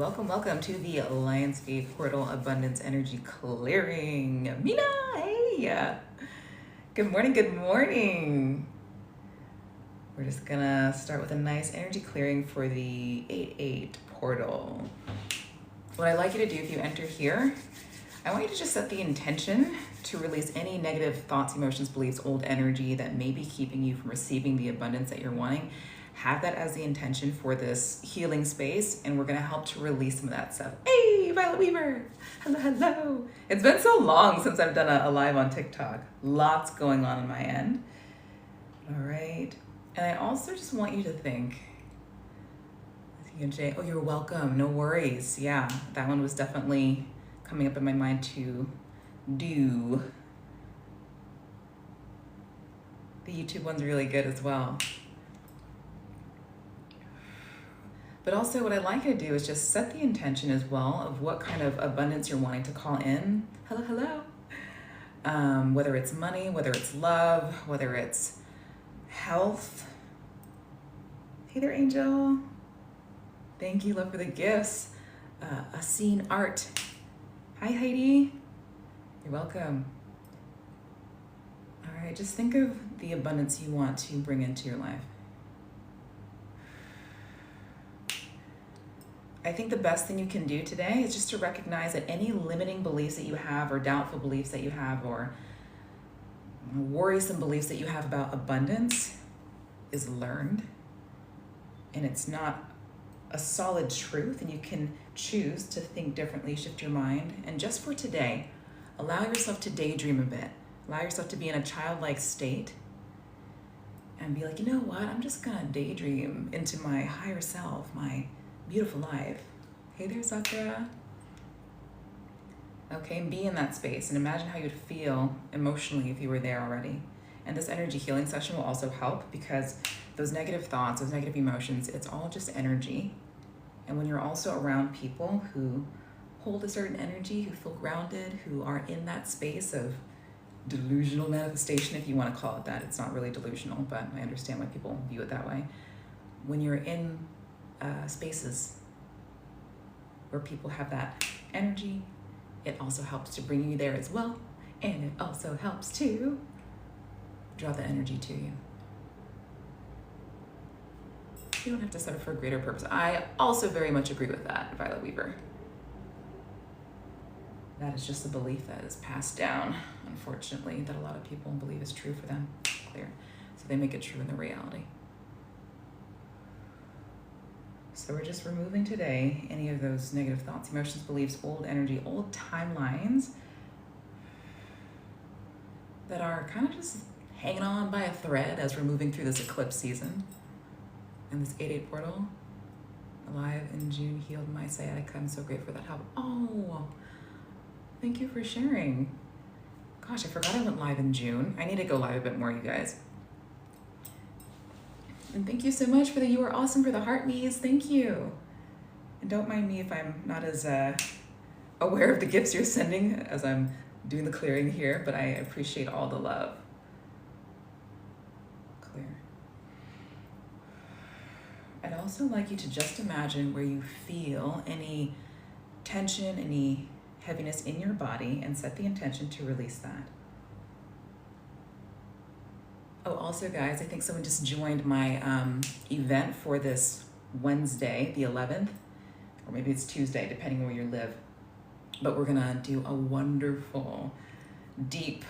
welcome, welcome to the Lionsgate Portal Abundance Energy Clearing. Mina, hey! Good morning, good morning. We're just gonna start with a nice energy clearing for the 8-8 portal. What I'd like you to do if you enter here, I want you to just set the intention to release any negative thoughts, emotions, beliefs, old energy that may be keeping you from receiving the abundance that you're wanting. Have that as the intention for this healing space, and we're gonna help to release some of that stuff. Hey, Violet Weaver, hello, hello. It's been so long since I've done a live on TikTok. Lots going on my end. All right, and I also just want you to think, oh, you're welcome, no worries. Yeah, that one was definitely coming up in my mind to do. The YouTube one's really good as well. But also what I'd like you to do is just set the intention as well of what kind of abundance you're wanting to call in. Hello, hello. Whether it's money, whether it's love, whether it's health. Hey there, Angel. Thank you, love, for the gifts. A scene art. Hi, Heidi. You're welcome. All right, just think of the abundance you want to bring into your life. I think the best thing you can do today is just to recognize that any limiting beliefs that you have, or doubtful beliefs that you have, or worrisome beliefs that you have about abundance is learned, and it's not a solid truth, and you can choose to think differently, shift your mind. And just for today, allow yourself to daydream a bit. Allow yourself to be in a childlike state and be like, you know what? I'm just gonna daydream into my higher self, my beautiful life. Hey there, Sakura. Okay, and be in that space and imagine how you'd feel emotionally if you were there already. And this energy healing session will also help, because those negative thoughts, those negative emotions, it's all just energy. And when you're also around people who hold a certain energy, who feel grounded, who are in that space of delusional manifestation, if you want to call it that. It's not really delusional, but I understand why people view it that way. When you're in spaces where people have that energy, it also helps to bring you there as well, and it also helps to draw the energy to you. You don't have to serve for a greater purpose. I also very much agree with that, Violet Weaver. That is just a belief that is passed down, unfortunately, that a lot of people believe is true for them. Clear. So they make it true in the reality. So we're just removing today any of those negative thoughts, emotions, beliefs, old energy, old timelines that are kind of just hanging on by a thread as we're moving through this eclipse season. And this 8-8 portal, alive in June, healed my sciatica. I'm so grateful for that help. Oh, thank you for sharing. Gosh, I forgot I went live in June. I need to go live a bit more, you guys. And thank you so much for the you are awesome for the heart me's. Thank you. And don't mind me if I'm not as aware of the gifts you're sending as I'm doing the clearing here, but I appreciate all the love. Clear. I'd also like you to just imagine where you feel any tension, any heaviness in your body, and set the intention to release that. Oh, also guys, I think someone just joined my event for this Wednesday, the 11th, or maybe it's Tuesday, depending on where you live. But we're gonna do a wonderful, deep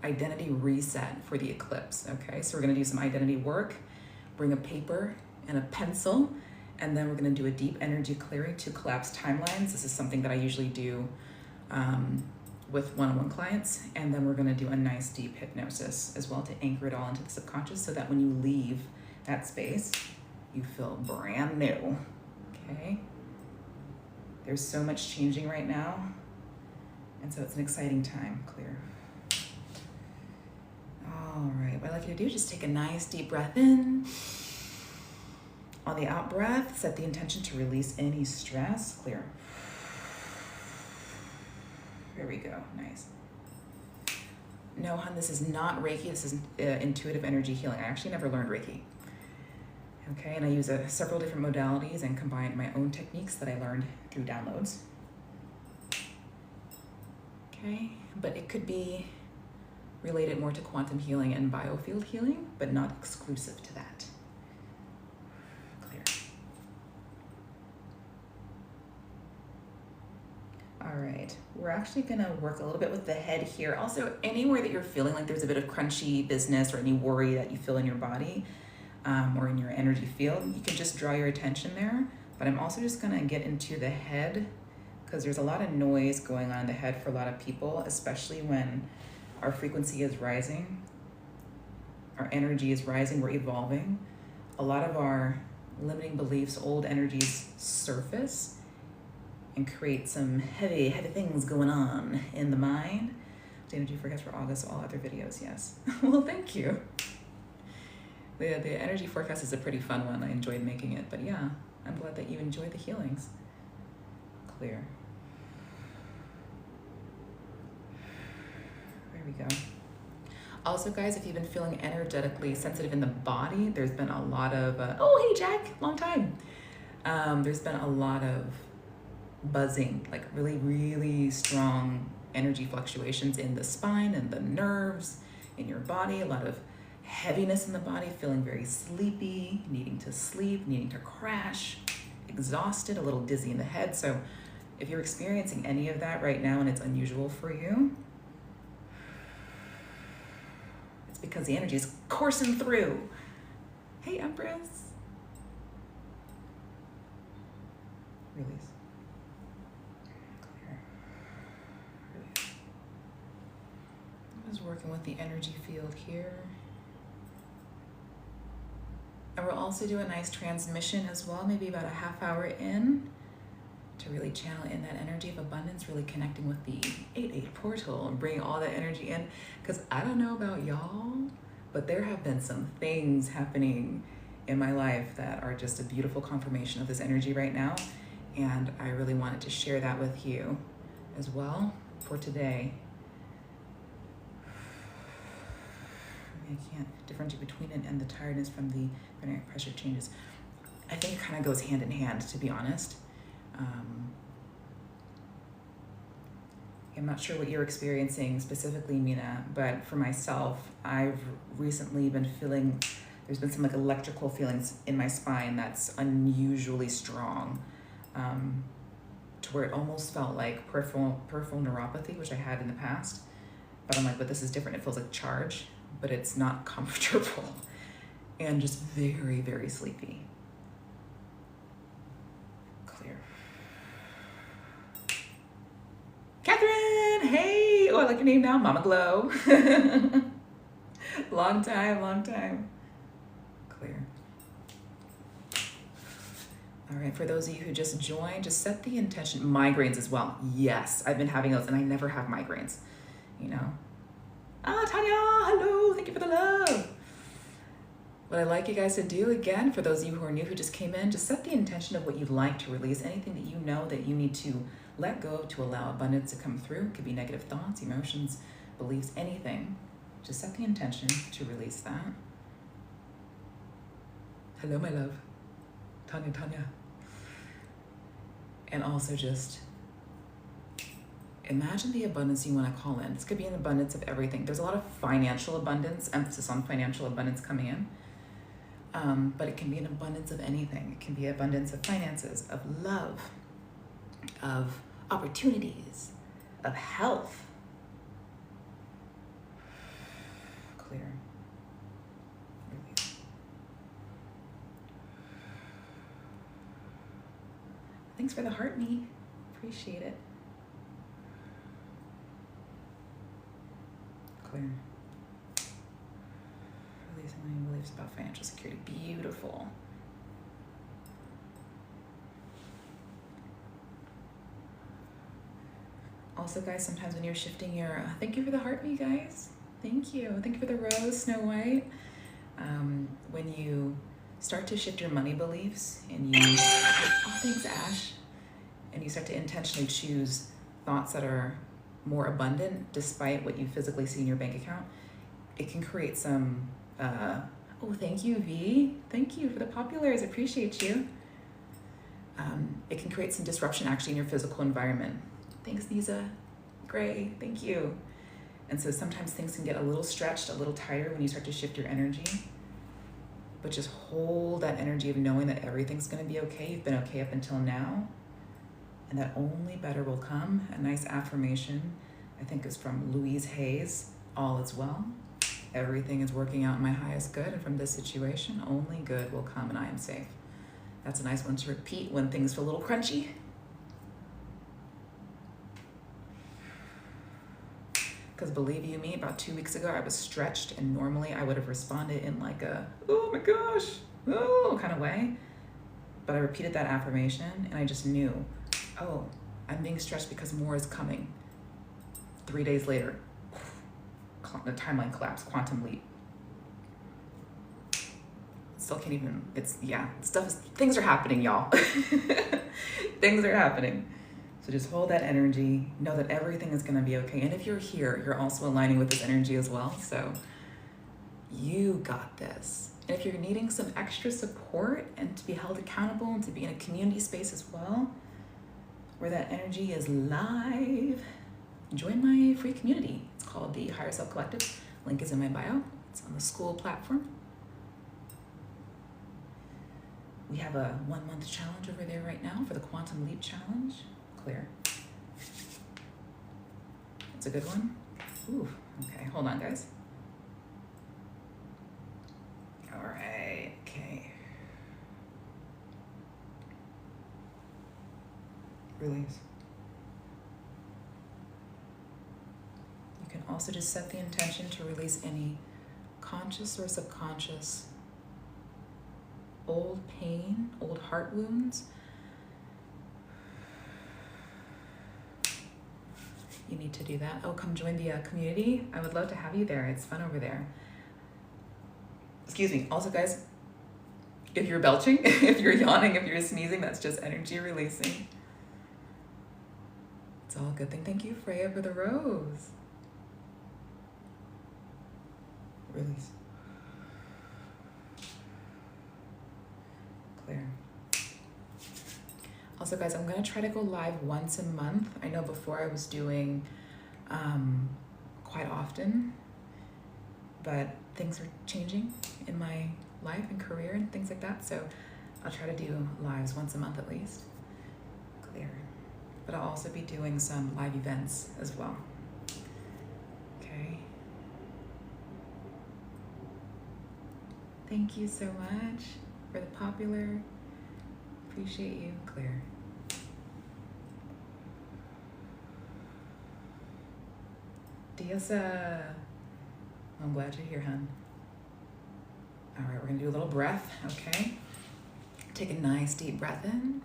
identity reset for the eclipse, okay? So we're gonna do some identity work, bring a paper and a pencil, and then we're gonna do a deep energy clearing to collapse timelines. This is something that I usually do with one-on-one clients, and then we're going to do a nice deep hypnosis as well to anchor it all into the subconscious, so that when you leave that space, you feel brand new. Okay? There's so much changing right now, and so it's an exciting time. Clear. All right, what I'd like you to do is just take a nice deep breath in. On the out breath, set the intention to release any stress. Clear. Here we go, nice. No, hon, this is not Reiki. This is intuitive energy healing. I actually never learned Reiki. Okay, and I use several different modalities and combine my own techniques that I learned through downloads. Okay, but it could be related more to quantum healing and biofield healing, but not exclusive to that. Clear. All right, we're actually gonna work a little bit with the head here. Also, anywhere that you're feeling like there's a bit of crunchy business or any worry that you feel in your body or in your energy field, you can just draw your attention there. But I'm also just gonna get into the head because there's a lot of noise going on in the head for a lot of people, especially when our frequency is rising, our energy is rising, we're evolving. A lot of our limiting beliefs, old energies surface and create some heavy things going on in the mind. The energy forecast for August, all other videos, yes. Well, thank you. The energy forecast is a pretty fun one. I enjoyed making it, but yeah, I'm glad that you enjoyed the healings. Clear. There we go. Also, guys, if you've been feeling energetically sensitive in the body, there's been a lot of, oh, hey, Jack, long time. There's been a lot of buzzing, like really strong energy fluctuations in the spine and the nerves in your body, a lot of heaviness in the body, feeling very sleepy, needing to sleep, needing to crash, exhausted, a little dizzy in the head. So if you're experiencing any of that right now and it's unusual for you, it's because the energy is coursing through. Hey, Empress. Release. Clear. Release. I'm just working with the energy field here. And we'll also do a nice transmission as well, maybe about a half hour in, to really channel in that energy of abundance, really connecting with the 8-8 portal and bring all that energy in. Because I don't know about y'all, but there have been some things happening in my life that are just a beautiful confirmation of this energy right now. And I really wanted to share that with you as well for today. I can't differentiate between it and the tiredness from the urinary pressure changes. I think it kind of goes hand in hand, to be honest. I'm not sure what you're experiencing specifically, Mina, but for myself, I've recently been feeling, there's been some like electrical feelings in my spine that's unusually strong, to where it almost felt like peripheral neuropathy, which I had in the past. But I'm like, but this is different. It feels like charge, but it's not comfortable, and just very sleepy. Clear. Catherine, hey! Oh, I like your name now, Mama Glow. Long time. Clear. All right, for those of you who just joined, just set the intention. Migraines as well. Yes, I've been having those, and I never have migraines, you know. Ah, Tanya, hello, thank you for the love. What I'd like you guys to do, again, for those of you who are new, who just came in, just set the intention of what you'd like to release, anything that you know that you need to let go of to allow abundance to come through. It could be negative thoughts, emotions, beliefs, anything. Just set the intention to release that. Hello, my love. Tanya. And also just imagine the abundance you want to call in. This could be an abundance of everything. There's a lot of financial abundance, emphasis on financial abundance coming in. But it can be an abundance of anything. It can be abundance of finances, of love, of opportunities, of health. Clear. Release. Thanks for the heart, me. Appreciate it. Clear. Releasing my beliefs about financial security. Beautiful. Also, guys, sometimes when you're shifting your, thank you for the heart, me guys. Thank you for the rose, Snow White. When you start to shift your money beliefs and you, oh, thanks, Ash. And you start to intentionally choose thoughts that are more abundant despite what you physically see in your bank account, it can create some Oh, thank you, V. Thank you for the populars. I appreciate you. It can create some disruption actually in your physical environment. Thanks, Nisa. Gray, thank you. And so sometimes things can get a little stretched, a little tighter when you start to shift your energy. But just hold that energy of knowing that everything's going to be okay. You've been okay up until now. And that only better will come. A nice affirmation, I think, is from Louise Hayes. All is well. Everything is working out in my highest good. And from this situation, only good will come and I am safe. That's a nice one to repeat when things feel a little crunchy. Because believe you me, about 2 weeks ago, I was stretched, and normally I would have responded in like a, oh my gosh, oh, kind of way. But I repeated that affirmation, and I just knew, oh, I'm being stretched because more is coming. 3 days later, the timeline collapsed, quantum leap. Still can't even, things are happening, y'all. Things are happening. So just hold that energy, know that everything is gonna be okay. And if you're here, you're also aligning with this energy as well. So you got this. And if you're needing some extra support and to be held accountable and to be in a community space as well, where that energy is live, join my free community. It's called the Higher Self Collective. Link is in my bio. It's on the school platform. We have a 1 month challenge over there right now for the Quantum Leap Challenge. Clear. It's a good one. Ooh, okay, hold on, guys. All right, okay. Release. You can also just set the intention to release any conscious or subconscious old pain, old heart wounds. You need to do that. Oh, come join the community. I would love to have you there. It's fun over there. Excuse me. Also, guys, if you're belching, if you're yawning, if you're sneezing, that's just energy releasing. It's all a good thing. Thank you, Freya, for the rose. Release. Clear. Also, guys, I'm going to try to go live once a month. I know before I was doing quite often, but things are changing in my life and career and things like that. So I'll try to do lives once a month at least. Clear. But I'll also be doing some live events as well. Okay. Thank you so much for the popular. Appreciate you. Clear. Diosa. I'm glad you're here, hon. All right, we're gonna do a little breath, okay? Take a nice deep breath in.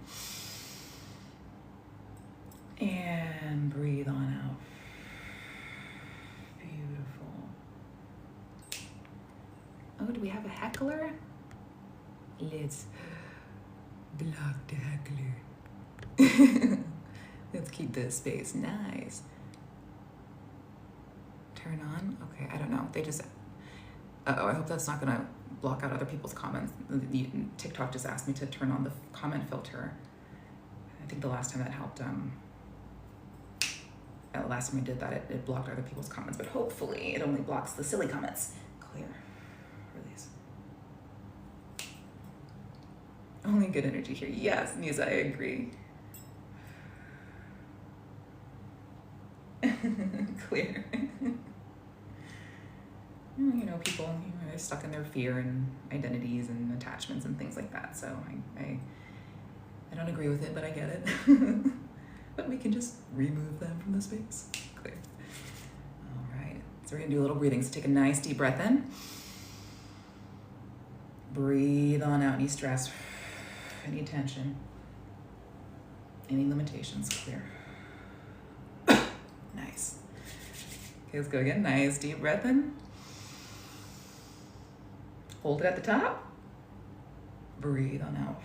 And breathe on out. Beautiful. Oh, do we have a heckler? Let's block the heckler. Let's keep this space nice. Turn on? Okay, I don't know. They just, I hope that's not gonna block out other people's comments. TikTok just asked me to turn on the comment filter. I think the last time that helped, last time we did that, it blocked other people's comments, but hopefully it only blocks the silly comments. Clear. Release. Only good energy here. Yes, Nisa, I agree. Clear. You know, people, they're stuck in their fear and identities and attachments and things like that. So I don't agree with it, but I get it. But we can just remove them from the space. Clear. All right. So we're gonna do a little breathing. So take a nice deep breath in. Breathe on out any stress, any tension, any limitations. Clear. Nice. Okay, let's go again. Nice deep breath in. Hold it at the top. Breathe on out.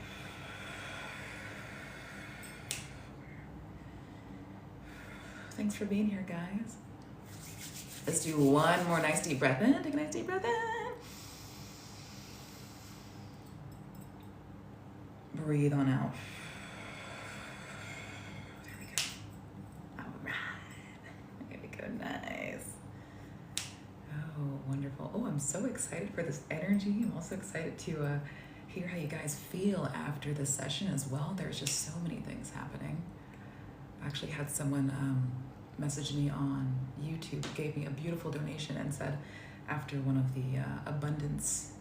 Thanks for being here, guys. Let's do one more nice deep breath in. Take a nice deep breath in. Breathe on out. There we go. All right. There we go. Nice. Oh, wonderful. Oh, I'm so excited for this energy. I'm also excited to hear how you guys feel after this session as well. There's just so many things happening. I actually had someone message me on YouTube, gave me a beautiful donation and said after one of the abundance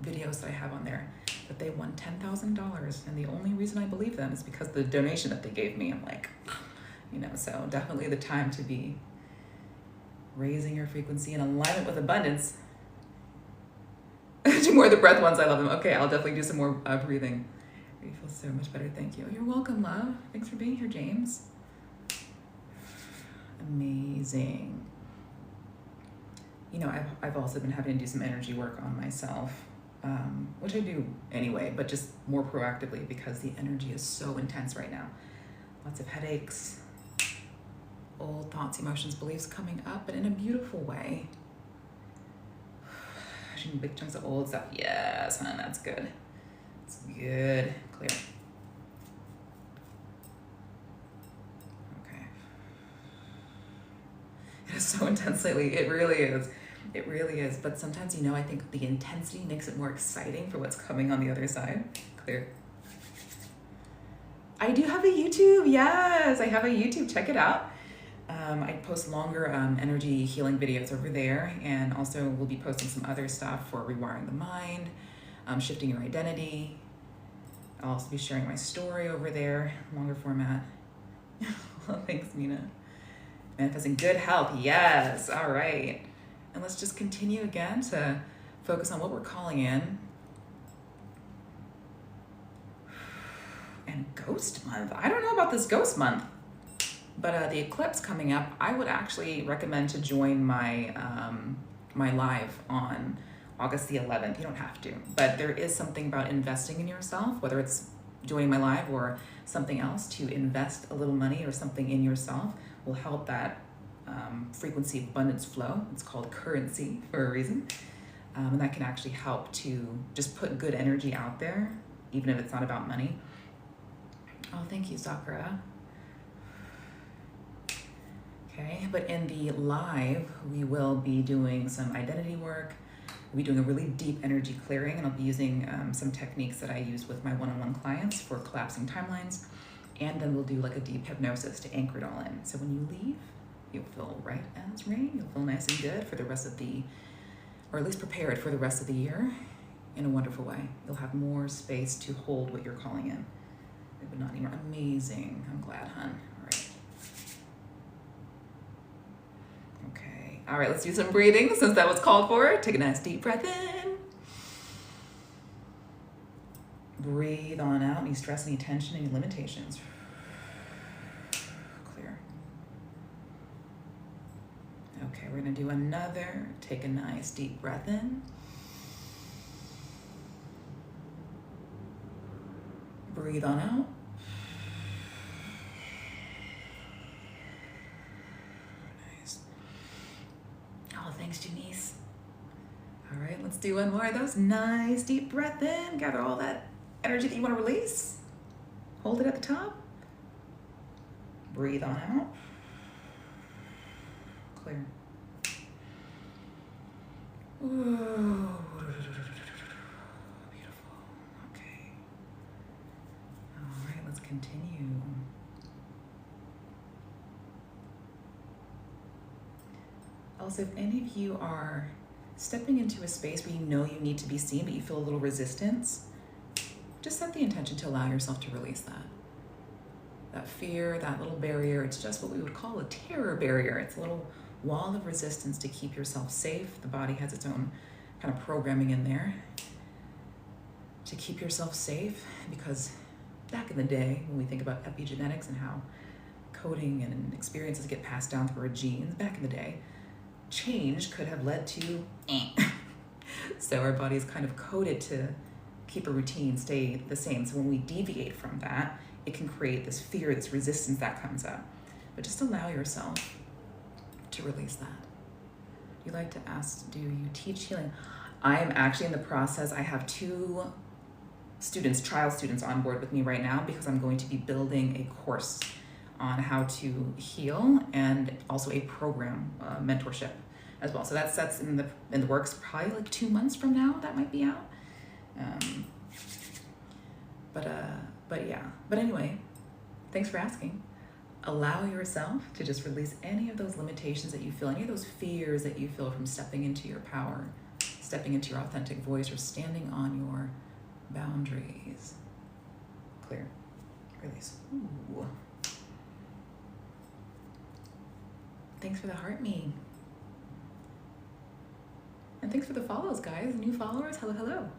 videos that I have on there that they won $10,000, and the only reason I believe them is because the donation that they gave me. I'm like, you know, so definitely the time to be raising your frequency in alignment with abundance. Do more of the breath ones. I love them. Okay, I'll definitely do some more breathing. You feel so much better. Thank you. You're welcome, love. Thanks for being here, James. Amazing. You know, I've also been having to do some energy work on myself, which I do anyway, but just more proactively because the energy is so intense right now. Lots of headaches, old thoughts, emotions, beliefs coming up, but in a beautiful way. Big chunks of old stuff. Yes, hon, that's good. It's good. Clear. Okay. It is so intense lately. It really is. It really is. But sometimes, you know, I think the intensity makes it more exciting for what's coming on the other side. Clear. I do have a YouTube. Yes, I have a YouTube. Check it out. I post longer energy healing videos over there, and also we'll be posting some other stuff for rewiring the mind, shifting your identity. I'll also be sharing my story over there, longer format. Thanks, Mina. Manifesting good health. Yes. All right. And let's just continue again to focus on what we're calling in. And ghost month. I don't know about this ghost month. But the eclipse coming up, I would actually recommend to join my my live on August the 11th. You don't have to, but there is something about investing in yourself, whether it's joining my live or something else. To invest a little money or something in yourself will help that frequency abundance flow. It's called currency for a reason, and that can actually help to just put good energy out there, even if it's not about money. Oh, thank you, Sakura. Okay, but in the live, we will be doing some identity work. We'll be doing a really deep energy clearing, and I'll be using some techniques that I use with my one-on-one clients for collapsing timelines. And then we'll do like a deep hypnosis to anchor it all in. So when you leave, you'll feel right as rain. You'll feel nice and good for the rest of the, or at least prepared for the rest of the year in a wonderful way. You'll have more space to hold what you're calling in. It would not anymore. Amazing. I'm glad, hon. All right, let's do some breathing since that was called for. Take a nice deep breath in. Breathe on out. Any stress, any tension, any limitations. Clear. Okay, we're gonna do another. Take a nice deep breath in. Breathe on out. Thanks, Janice. All right, let's do one more of those. Nice deep breath in. Gather all that energy that you want to release. Hold it at the top. Breathe on out. Clear. Ooh. Beautiful. Okay. All right, let's continue. Also, if any of you are stepping into a space where you know you need to be seen, but you feel a little resistance, just set the intention to allow yourself to release that. That fear, that little barrier, it's just what we would call a terror barrier. It's a little wall of resistance to keep yourself safe. The body has its own kind of programming in there to keep yourself safe, because back in the day, when we think about epigenetics and how coding and experiences get passed down through our genes, back in the day, change could have led to so our body is kind of coded to keep a routine, stay the same. So when we deviate from that, it can create this fear, this resistance that comes up. But just allow yourself to release that. You like to ask, do you teach healing? I am actually in the process. I have 2 students, trial students on board with me right now, because I'm going to be building a course on how to heal, and also a program, mentorship as well. So that's in the works. Probably like 2 months from now, that might be out. But yeah. But anyway, thanks for asking. Allow yourself to just release any of those limitations that you feel, any of those fears that you feel from stepping into your power, stepping into your authentic voice, or standing on your boundaries. Clear. Release. Ooh. Thanks for the heart me. And thanks for the follows, guys. New followers, hello, hello.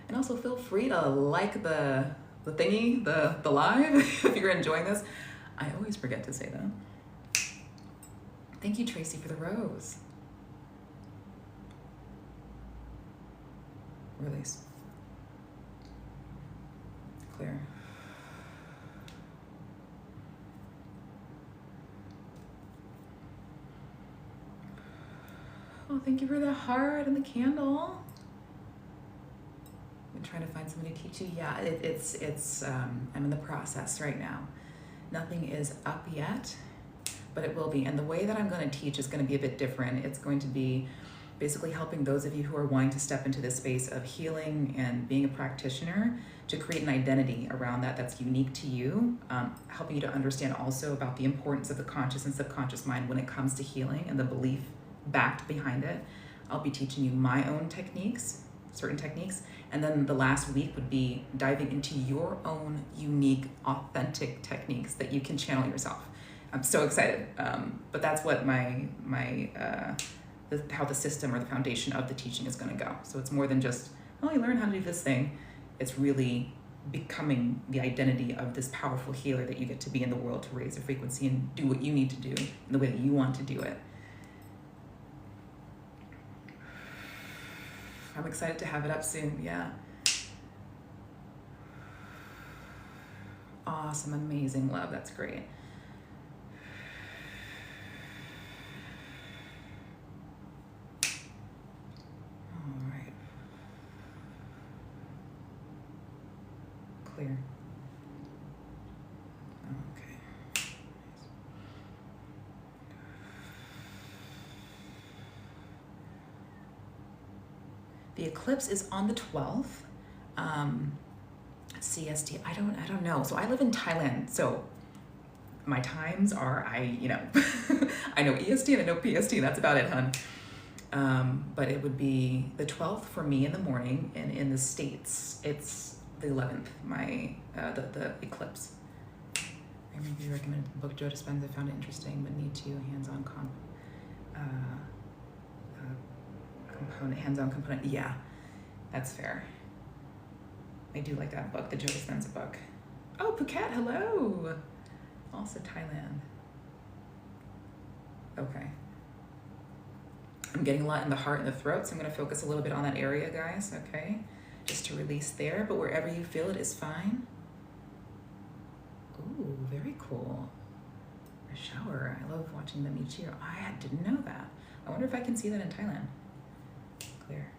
And also feel free to like the thingy, the live, if you're enjoying this. I always forget to say that. Thank you, Tracy, for the rose. Release. Clear. Oh, thank you for the heart and the candle. I'm trying to find somebody to teach you. Yeah, it's I'm in the process right now. Nothing is up yet, but it will be. And the way that I'm going to teach is going to be a bit different. It's going to be basically helping those of you who are wanting to step into this space of healing and being a practitioner to create an identity around that that's unique to you, helping you to understand also about the importance of the conscious and subconscious mind when it comes to healing and the belief backed behind it. I'll be teaching you my own techniques, certain techniques, and then the last week would be diving into your own unique, authentic techniques that you can channel yourself. I'm so excited, but that's what how the system or the foundation of the teaching is going to go. So it's more than just, oh, you learn how to do this thing. It's really becoming the identity of this powerful healer that you get to be in the world to raise the frequency and do what you need to do in the way that you want to do it. I'm excited to have it up soon. Yeah. Awesome, amazing love. That's great. All right. Clear. Okay. The eclipse is on the 12th. CST, I don't know. So I live in Thailand. So my times are, I know EST and I know PST. That's about it, hun. But it would be the 12th for me in the morning, and in the States, it's the 11th, the eclipse. I maybe recommended the book Joe Dispenza. Found it interesting, but need to hands-on component. Yeah, that's fair. I do like that book, the Joe Dispenza book. Oh, Phuket, hello. Also Thailand. Okay. I'm getting a lot in the heart and the throat, so I'm going to focus a little bit on that area, guys, okay? Just to release there, but wherever you feel it is fine. Ooh, very cool. A shower. I love watching them each year. I didn't know that. I wonder if I can see that in Thailand. Clear.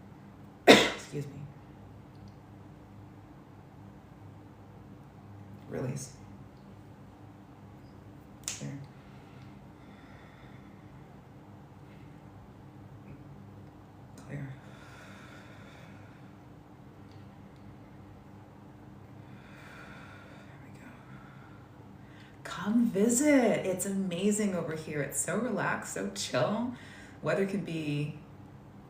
Excuse me. Release. Clear. Clear. There we go. Come visit. It's amazing over here. It's so relaxed, so chill. Weather can be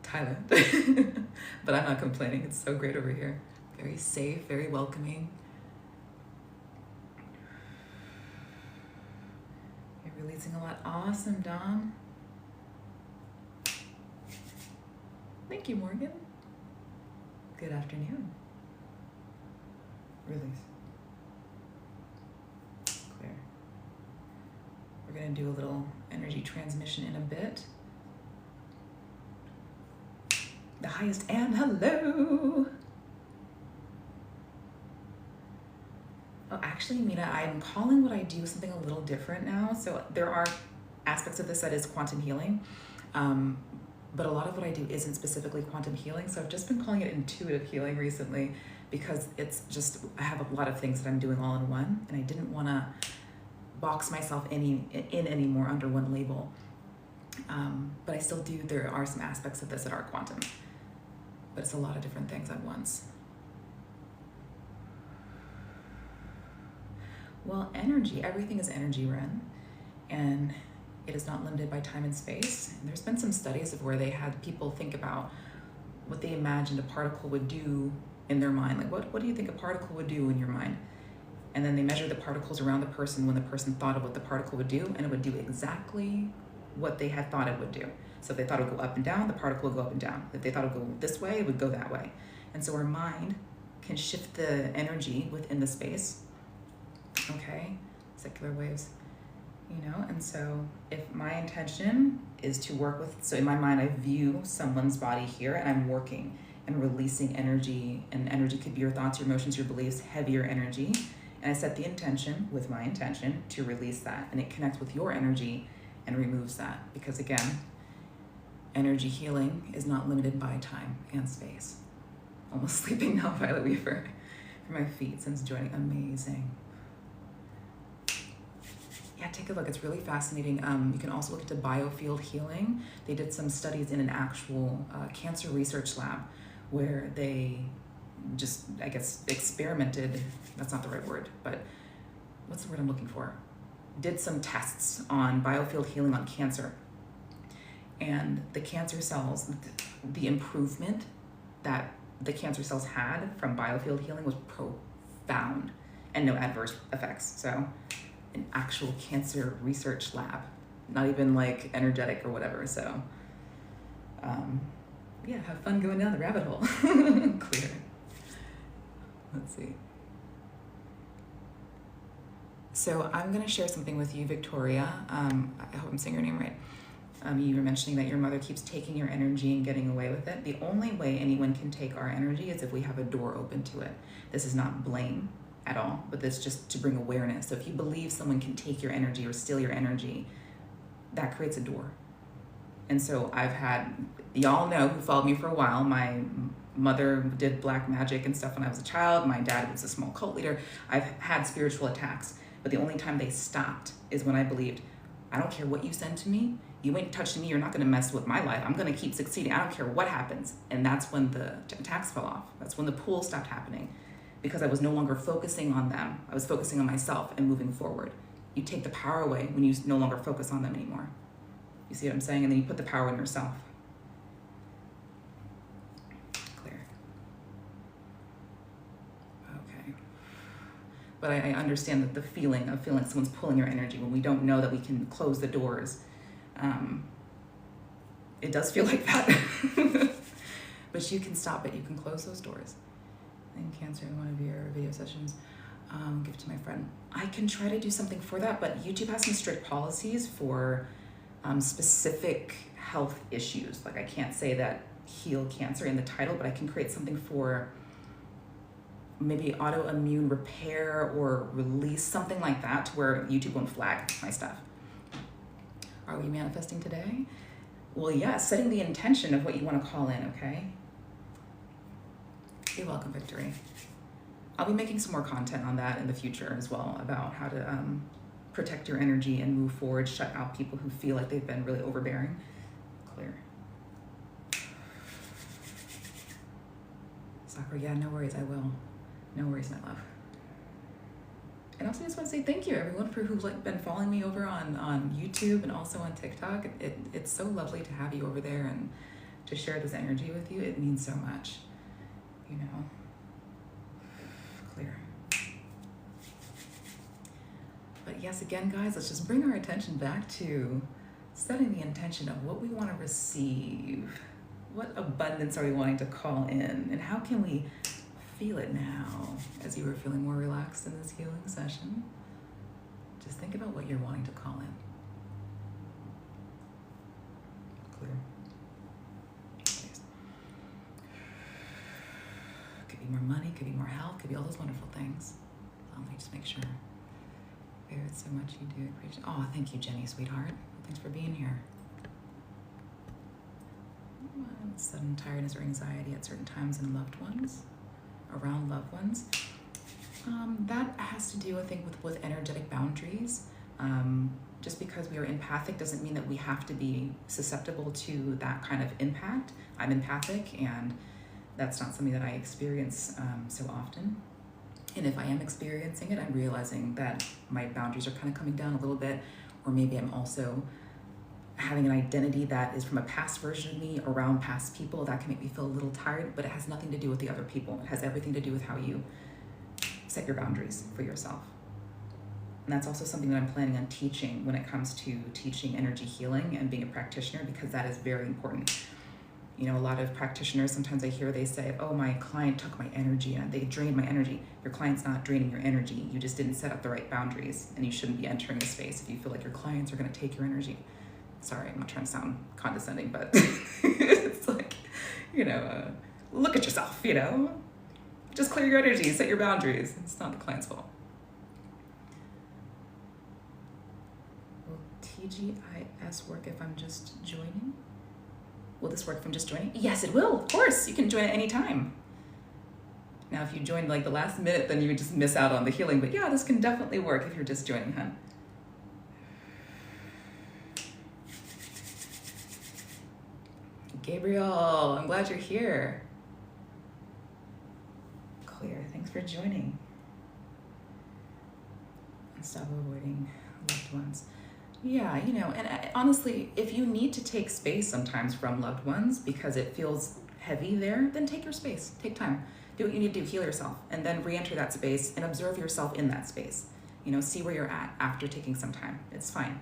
Thailand, but I'm not complaining. It's so great over here. Very safe, very welcoming. You're releasing a lot. Awesome, Dom. Thank you, Morgan. Good afternoon. Release. Clear. We're going to do a little energy transmission in a bit. The highest and hello. Oh, actually, Mina, I'm calling what I do something a little different now. So there are aspects of this that is quantum healing. But a lot of what I do isn't specifically quantum healing, so I've just been calling it intuitive healing recently because it's just, I have a lot of things that I'm doing all in one, and I didn't want to box myself in anymore under one label. But I still do, there are some aspects of this that are quantum, but it's a lot of different things at once. Well, energy, everything is energy, Ren, and it is not limited by time and space. And there's been some studies of where they had people think about what they imagined a particle would do in their mind. Like, what do you think a particle would do in your mind? And then they measured the particles around the person when the person thought of what the particle would do, and it would do exactly what they had thought it would do. So if they thought it would go up and down, the particle would go up and down. If they thought it would go this way, it would go that way. And so our mind can shift the energy within the space, okay? Secular waves, you know? And so if my intention is to work with, so in my mind, I view someone's body here and I'm working and releasing energy, and energy could be your thoughts, your emotions, your beliefs, heavier energy. And I set the intention with my intention to release that, and it connects with your energy and removes that. Because again, energy healing is not limited by time and space. Almost sleeping now, Violet Weaver, for my feet since joining. Amazing. Yeah, take a look. It's really fascinating. You can also look into biofield healing. They did some studies in an actual cancer research lab where they just, I guess, experimented. That's not the right word, but what's the word I'm looking for? Did some tests on biofield healing on cancer. And the cancer cells, the improvement that the cancer cells had from biofield healing was profound and no adverse effects. So an actual cancer research lab, not even like energetic or whatever. So yeah, have fun going down the rabbit hole. Clear. Let's see. So I'm going to share something with you, Victoria. I hope I'm saying your name right. You were mentioning that your mother keeps taking your energy and getting away with it. The only way anyone can take our energy is if we have a door open to it. This is not blame at all, but this is just to bring awareness. So if you believe someone can take your energy or steal your energy, that creates a door. And so I've had, y'all know who followed me for a while, my mother did black magic and stuff when I was a child. My dad was a small cult leader. I've had spiritual attacks, but the only time they stopped is when I believed, I don't care what you send to me, you ain't touching me, you're not gonna mess with my life. I'm gonna keep succeeding, I don't care what happens. And that's when the attacks fell off. That's when the pull stopped happening, because I was no longer focusing on them. I was focusing on myself and moving forward. You take the power away when you no longer focus on them anymore. You see what I'm saying? And then you put the power in yourself. Clear. Okay. But I understand that the feeling of feeling like someone's pulling your energy when we don't know that we can close the doors. It does feel like that. But you can stop it. You can close those doors. And cancer in one of your video sessions. Give it to my friend. I can try to do something for that, but YouTube has some strict policies for specific health issues. Like I can't say that heal cancer in the title, but I can create something for maybe autoimmune repair or release, something like that, to where YouTube won't flag my stuff. Are we manifesting today? Well, yeah, setting the intention of what you want to call in, okay? You're welcome, Victory. I'll be making some more content on that in the future as well, about how to protect your energy and move forward, shut out people who feel like they've been really overbearing. Clear. Sakura, yeah, no worries, I will. No worries, my love. And also just want to say thank you, everyone, for who's been following me over on YouTube and also on TikTok. It's so lovely to have you over there and to share this energy with you. It means so much, you know. Clear. But yes, again, guys, let's just bring our attention back to setting the intention of what we want to receive. What abundance are we wanting to call in? And how can we feel it now as you were feeling more relaxed in this healing session? Just think about what you're wanting to call in. Clear. Okay. Could be more money, could be more health, could be all those wonderful things. Let me just make sure. It's so much you do appreciate. Oh, thank you, Jenny, sweetheart. Thanks for being here. sudden tiredness or anxiety at certain times in loved ones, around loved ones. That has to do, I think, with energetic boundaries. Just because we are empathic doesn't mean that we have to be susceptible to that kind of impact. I'm empathic, and that's not something that I experience so often. And if I am experiencing it, I'm realizing that my boundaries are kind of coming down a little bit, or maybe I'm also having an identity that is from a past version of me around past people. That can make me feel a little tired, but it has nothing to do with the other people. It has everything to do with how you set your boundaries for yourself. And that's also something that I'm planning on teaching when it comes to teaching energy healing and being a practitioner, because that is very important. You know, a lot of practitioners, sometimes I hear they say, oh, my client took my energy and they drained my energy. Your client's not draining your energy. You just didn't set up the right boundaries, and you shouldn't be entering a space if you feel like your clients are going to take your energy. Sorry, I'm not trying to sound condescending, but it's like, you know, look at yourself, you know, just clear your energy, set your boundaries. It's not the client's fault. Will TGIS work if I'm just joining? Will this work if I'm just joining? Yes, it will, of course. You can join at any time. Now, if you joined like the last minute, then you would just miss out on the healing. But yeah, this can definitely work if you're just joining, huh? Gabriel, I'm glad you're here. Clear, thanks for joining. And stop avoiding loved ones. Yeah, you know, and honestly, if you need to take space sometimes from loved ones because it feels heavy there, then take your space, take time. Do what you need to do, heal yourself, and then re-enter that space and observe yourself in that space. You know, see where you're at after taking some time. It's fine,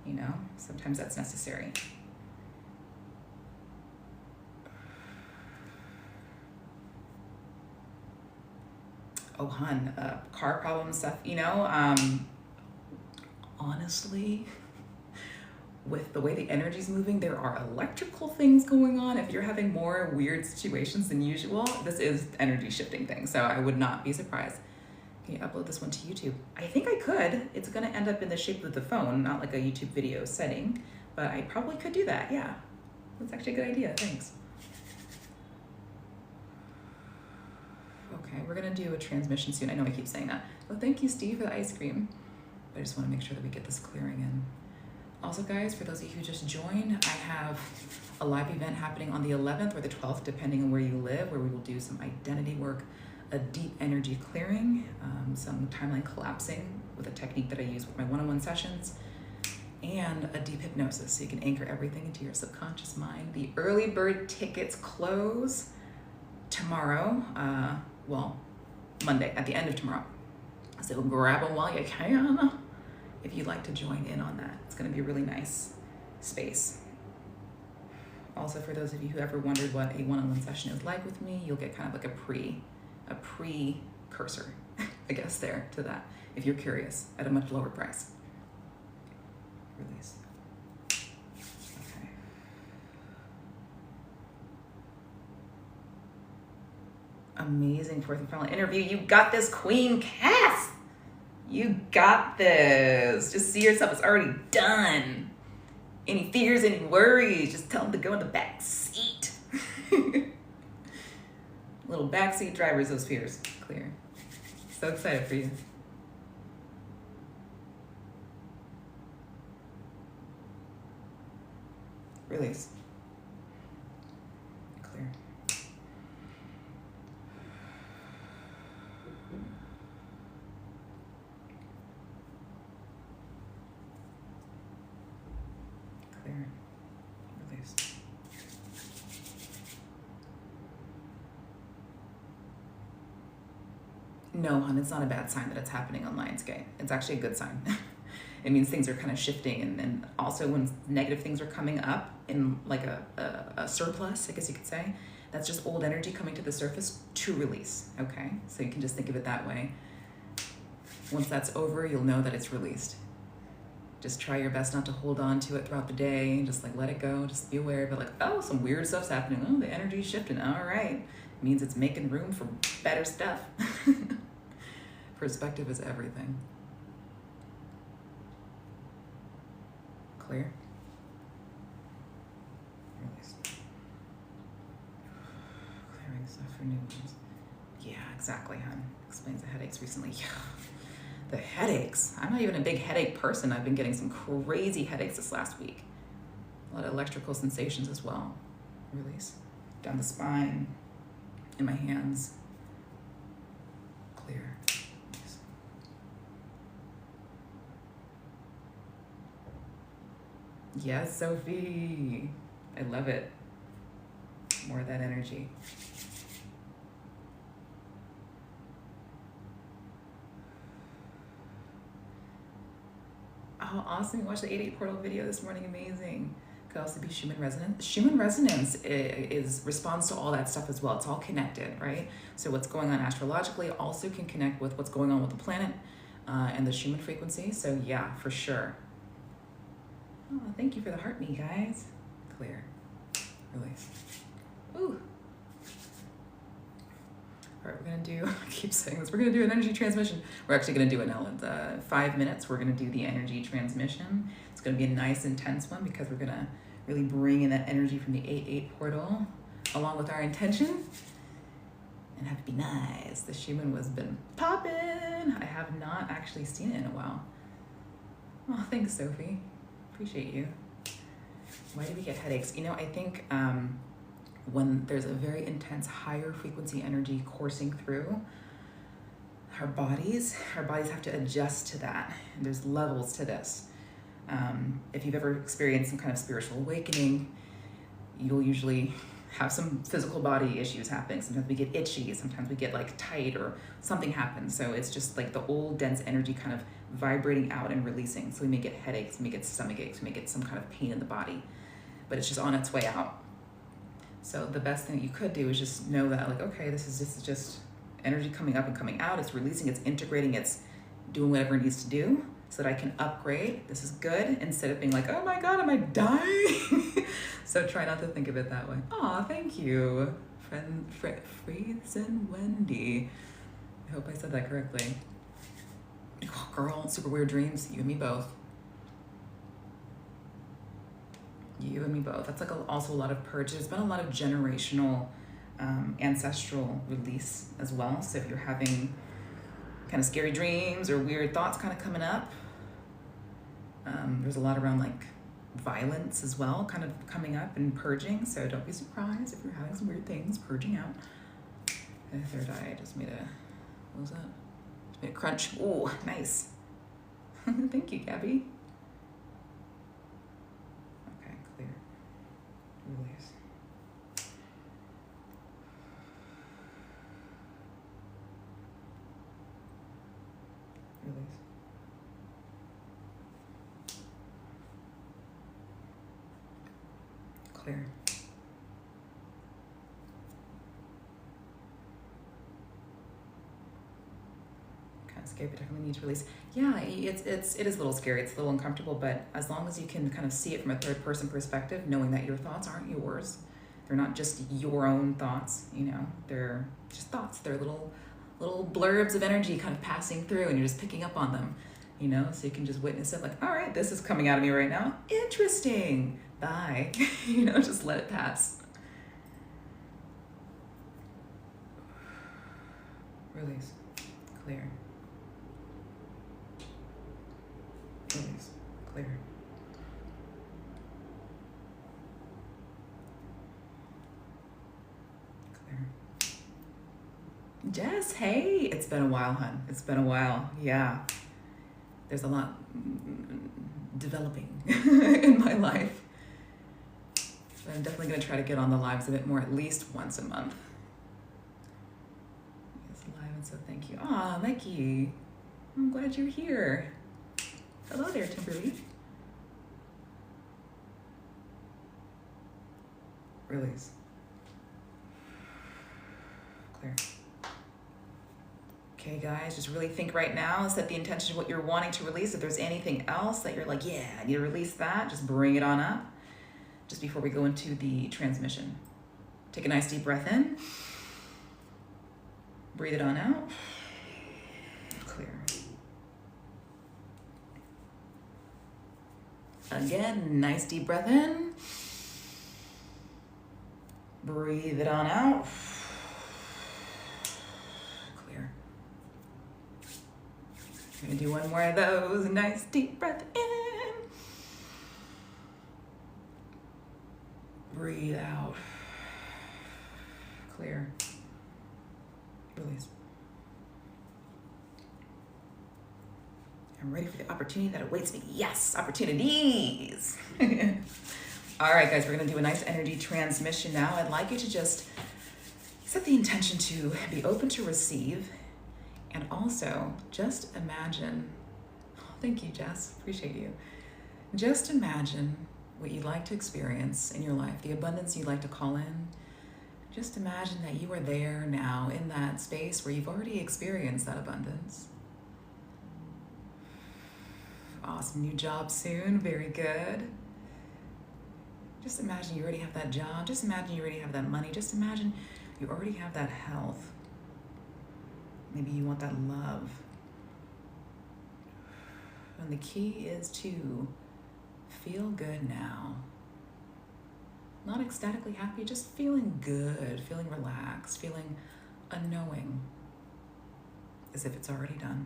you know, sometimes that's necessary. Oh, hun, car problem stuff, you know, honestly, with the way the energy's moving, there are electrical things going on. If you're having more weird situations than usual, this is energy shifting thing. So I would not be surprised. Can you upload this one to YouTube? I think I could. It's gonna end up in the shape of the phone, not like a YouTube video setting, but I probably could do that, yeah. That's actually a good idea, thanks. Okay, we're gonna do a transmission soon. I know I keep saying that. Well, thank you, Steve, for the ice cream. But I just wanna make sure that we get this clearing in. Also, guys, for those of you who just joined, I have a live event happening on the 11th or the 12th, depending on where you live, where we will do some identity work, a deep energy clearing, some timeline collapsing with a technique that I use with my one-on-one sessions, and a deep hypnosis, so you can anchor everything into your subconscious mind. The early bird tickets close tomorrow, well, Monday, at the end of tomorrow. So grab them while you can if you'd like to join in on that. It's gonna be a really nice space. Also, for those of you who ever wondered what a one-on-one session is like with me, you'll get kind of like a precursor, I guess, there to that, if you're curious, at a much lower price. Release. Okay. Amazing fourth and final interview. You got this, Queen Cass. You got this. Just see yourself as already done. Any fears, any worries, just tell them to go in the back seat. Little backseat drivers, those fears. Clear. So excited for you. Release. Clear. Clear. Release. No, hon, it's not a bad sign that it's happening on Lionsgate. It's actually a good sign. It means things are kind of shifting, and also when negative things are coming up in like a surplus, I guess you could say, that's just old energy coming to the surface to release, okay? So you can just think of it that way. Once that's over, you'll know that it's released. Just try your best not to hold on to it throughout the day, and just like let it go, just be aware of it, like, oh, some weird stuff's happening, oh, the energy's shifting, all right. It means it's making room for better stuff. Perspective is everything. Clear? Release. Stuff for new ones. Yeah, exactly, hon. Explains the headaches recently. Yeah. The headaches. I'm not even a big headache person. I've been getting some crazy headaches this last week. A lot of electrical sensations as well. Release. Down the spine, in my hands. Clear. Yes, Sophie. I love it. More of that energy. Oh, awesome. You watched the 8-8 portal video this morning. Amazing. Could also be Schumann resonance. Schumann resonance is responds to all that stuff as well. It's all connected, right? So what's going on astrologically also can connect with what's going on with the planet and the Schumann frequency. So yeah, for sure. Oh, thank you for the heart me, guys. Clear. Release. Ooh. All right, we're gonna do, I keep saying this, we're gonna do an energy transmission. We're actually gonna do it now in 5 minutes. We're gonna do the energy transmission. It's gonna be a nice, intense one because we're gonna really bring in that energy from the 8-8 portal along with our intention and have it be nice. The Schumann was been popping. I have not actually seen it in a while. Oh, thanks, Sophie. Appreciate you. Why do we get headaches? You know, I think when there's a very intense higher frequency energy coursing through our bodies have to adjust to that. And there's levels to this. If you've ever experienced some kind of spiritual awakening, you'll usually have some physical body issues happening. Sometimes we get itchy, sometimes we get like tight or something happens. So it's just like the old dense energy kind of vibrating out and releasing. So we may get headaches, we may get stomach aches, we may get some kind of pain in the body, but it's just on its way out. So the best thing that you could do is just know that, like, okay, this is just energy coming up and coming out. It's releasing, it's integrating, it's doing whatever it needs to do so that I can upgrade. This is good, instead of being like, oh my God, am I dying? So try not to think of it that way. Aw, thank you, Fritz and Wendy. I hope I said that correctly. Oh, girl, super weird dreams, you and me both. You and me both. That's like also a lot of purge. There's been a lot of generational ancestral release as well. So if you're having kind of scary dreams or weird thoughts kind of coming up, there's a lot around like violence as well kind of coming up and purging. So don't be surprised if you're having some weird things purging out. And the third eye, I just made a, what was that? Just made a crunch. Oh, nice. Thank you, Gabby. Release. Release. Clear. Kind of scary, but definitely need to release. Yeah, it is a little scary. It's a little uncomfortable, but as long as you can kind of see it from a third person perspective, knowing that your thoughts aren't yours, they're not just your own thoughts, you know, they're just thoughts. They're little blurbs of energy kind of passing through, and you're just picking up on them, you know, so you can just witness it like, all right, this is coming out of me right now. Interesting. Bye. You know, just let it pass. Release. Clear. Release. Clear. Clear. Jess, hey, it's been a while, hon. It's been a while. Yeah. There's a lot developing in my life. But I'm definitely going to try to get on the lives a bit more, at least once a month. Yes, live, and so thank you. Aw, Mikey. I'm glad you're here. Hello there, Timberleaf. Release. Clear. Okay, guys, just really think right now. Set the intention of what you're wanting to release. If there's anything else that you're like, yeah, I need to release that, just bring it on up. Just before we go into the transmission. Take a nice deep breath in. Breathe it on out. Clear. Again, nice deep breath in. Breathe it on out. I'm gonna do one more of those. Nice deep breath in. Breathe out. Clear. Release. I'm ready for the opportunity that awaits me. Yes, opportunities. All right, guys, we're gonna do a nice energy transmission now. I'd like you to just set the intention to be open to receive, and also just imagine, oh, thank you, Jess, appreciate you. Just imagine what you'd like to experience in your life, the abundance you'd like to call in. Just imagine that you are there now in that space where you've already experienced that abundance. Awesome, new job soon, very good. Just imagine you already have that job. Just imagine you already have that money. Just imagine you already have that health. Maybe you want that love. And the key is to feel good now. Not ecstatically happy, just feeling good, feeling relaxed, feeling a knowing, as if it's already done.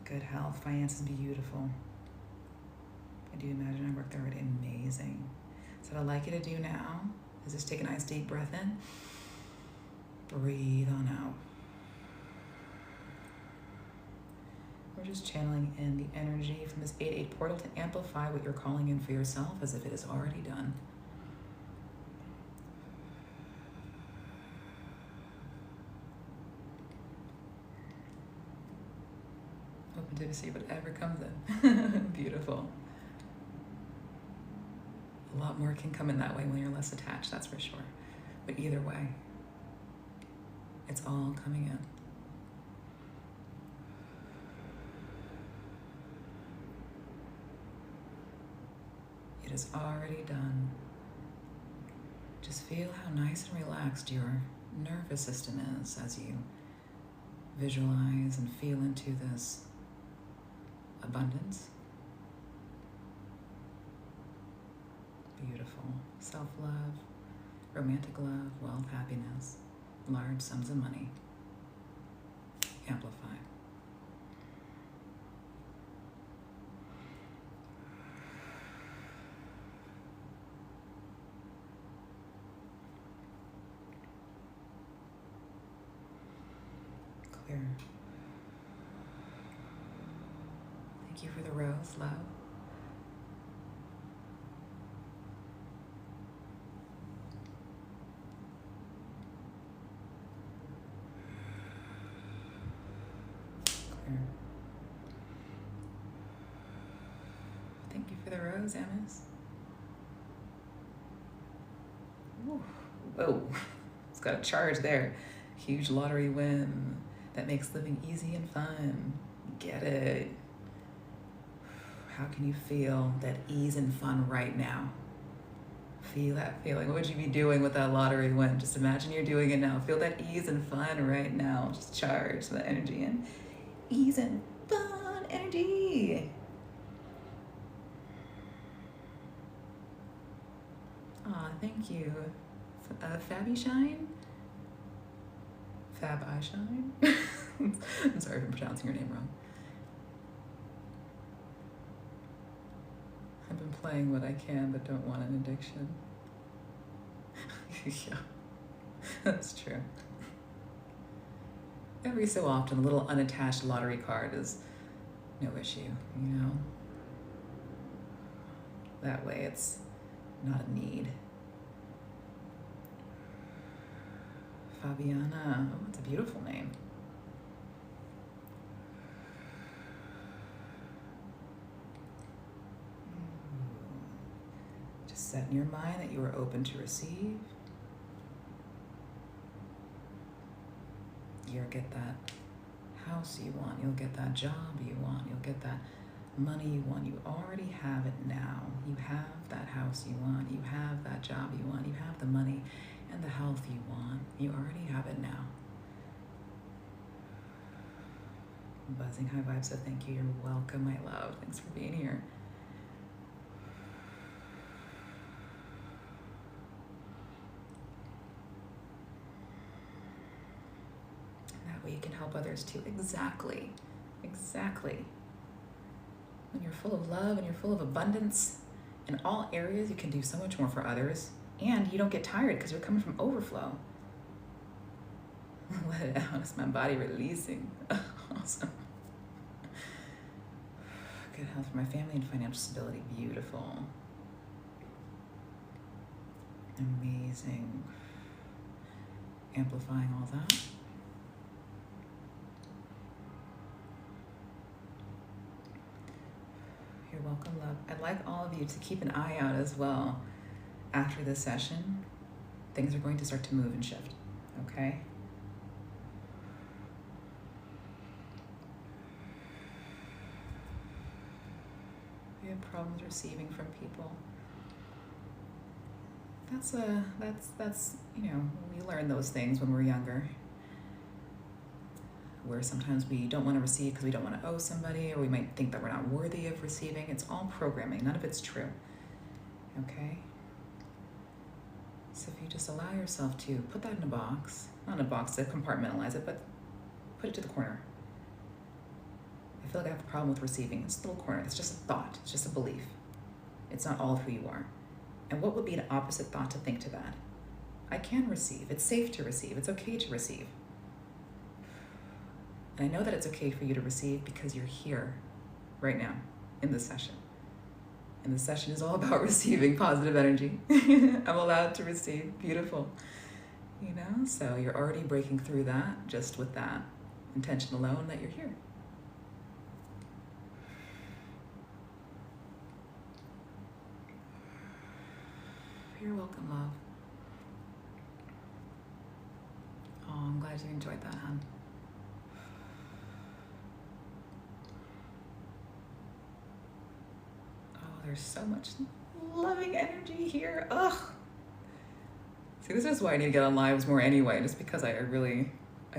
Good health, finances, beautiful. I do imagine I worked already amazing. So what I'd like you to do now is just take a nice deep breath in. Breathe on out. We're just channeling in the energy from this 8-8 portal to amplify what you're calling in for yourself as if it is already done. Open to see whatever comes in. Beautiful. A lot more can come in that way when you're less attached, that's for sure. But either way, it's all coming in. It is already done. Just feel how nice and relaxed your nervous system is as you visualize and feel into this abundance. Beautiful. Self-love, romantic love, wealth, happiness, large sums of money. Amplify. Clear. Thank you for the rose, love. Clear. Thank you for the rose, Amos. Ooh. Whoa, it's got a charge there. Huge lottery win that makes living easy and fun. Get it? How can you feel that ease and fun right now? Feel that feeling. What would you be doing with that lottery win? Just imagine you're doing it now. Feel that ease and fun right now. Just charge the energy in. Ease and fun energy. Aw, thank you. Fabby Shine? Fab Eye Shine? I'm sorry if I'm pronouncing your name wrong. I've been playing what I can but don't want an addiction. Yeah, that's true. Every so often, a little unattached lottery card is no issue, you know? That way it's not a need. Fabiana, oh, it's a beautiful name. Just set in your mind that you are open to receive. You'll get that house you want. You'll get that job you want. You'll get that money you want. You already have it now. You have that house you want. You have that job you want. You have the money and the health you want. You already have it now. Buzzing high vibes, so thank you. You're welcome, my love. Thanks for being here. Now that way you can help others too. Exactly. Exactly. When you're full of love and you're full of abundance in all areas, you can do so much more for others. And you don't get tired because you're coming from overflow. Let it out. It's my body releasing. Awesome. Good health for my family and financial stability. Beautiful. Amazing. Amplifying all that. You're welcome, love. I'd like all of you to keep an eye out as well. After this session, things are going to start to move and shift, okay? We have problems receiving from people. That's you know, we learn those things when we're younger, where sometimes we don't want to receive because we don't want to owe somebody, or we might think that we're not worthy of receiving. It's all programming. None of it's true, okay? So if you just allow yourself to put that in a box, not in a box to compartmentalize it, but put it to the corner. I feel like I have a problem with receiving. It's a little corner. It's just a thought. It's just a belief. It's not all of who you are. And what would be an opposite thought to think to that? I can receive. It's safe to receive. It's okay to receive. And I know that it's okay for you to receive because you're here right now in this session. And the session is all about receiving positive energy. I'm allowed to receive. Beautiful. You know, so you're already breaking through that just with that intention alone that you're here. You're welcome, love. Oh, I'm glad you enjoyed that, hon. Oh, there's so much loving energy here. Ugh. See, this is why I need to get on lives more anyway, just because I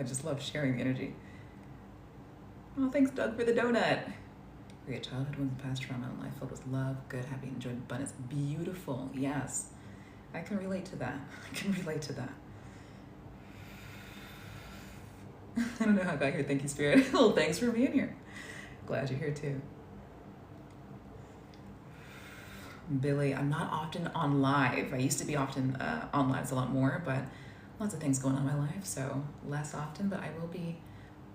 just love sharing the energy. Oh, thanks, Doug, for the donut. Great childhood wounds and past trauma and life filled with love, good, happy, and joy, abundance. Beautiful, yes. I can relate to that. I can relate to that. I don't know how I got here. Thank you, Spirit. Well, thanks for being here. Glad you're here too. Billy, I'm not often on live. I used to be often on lives a lot more, but lots of things going on in my life, so less often, but I will be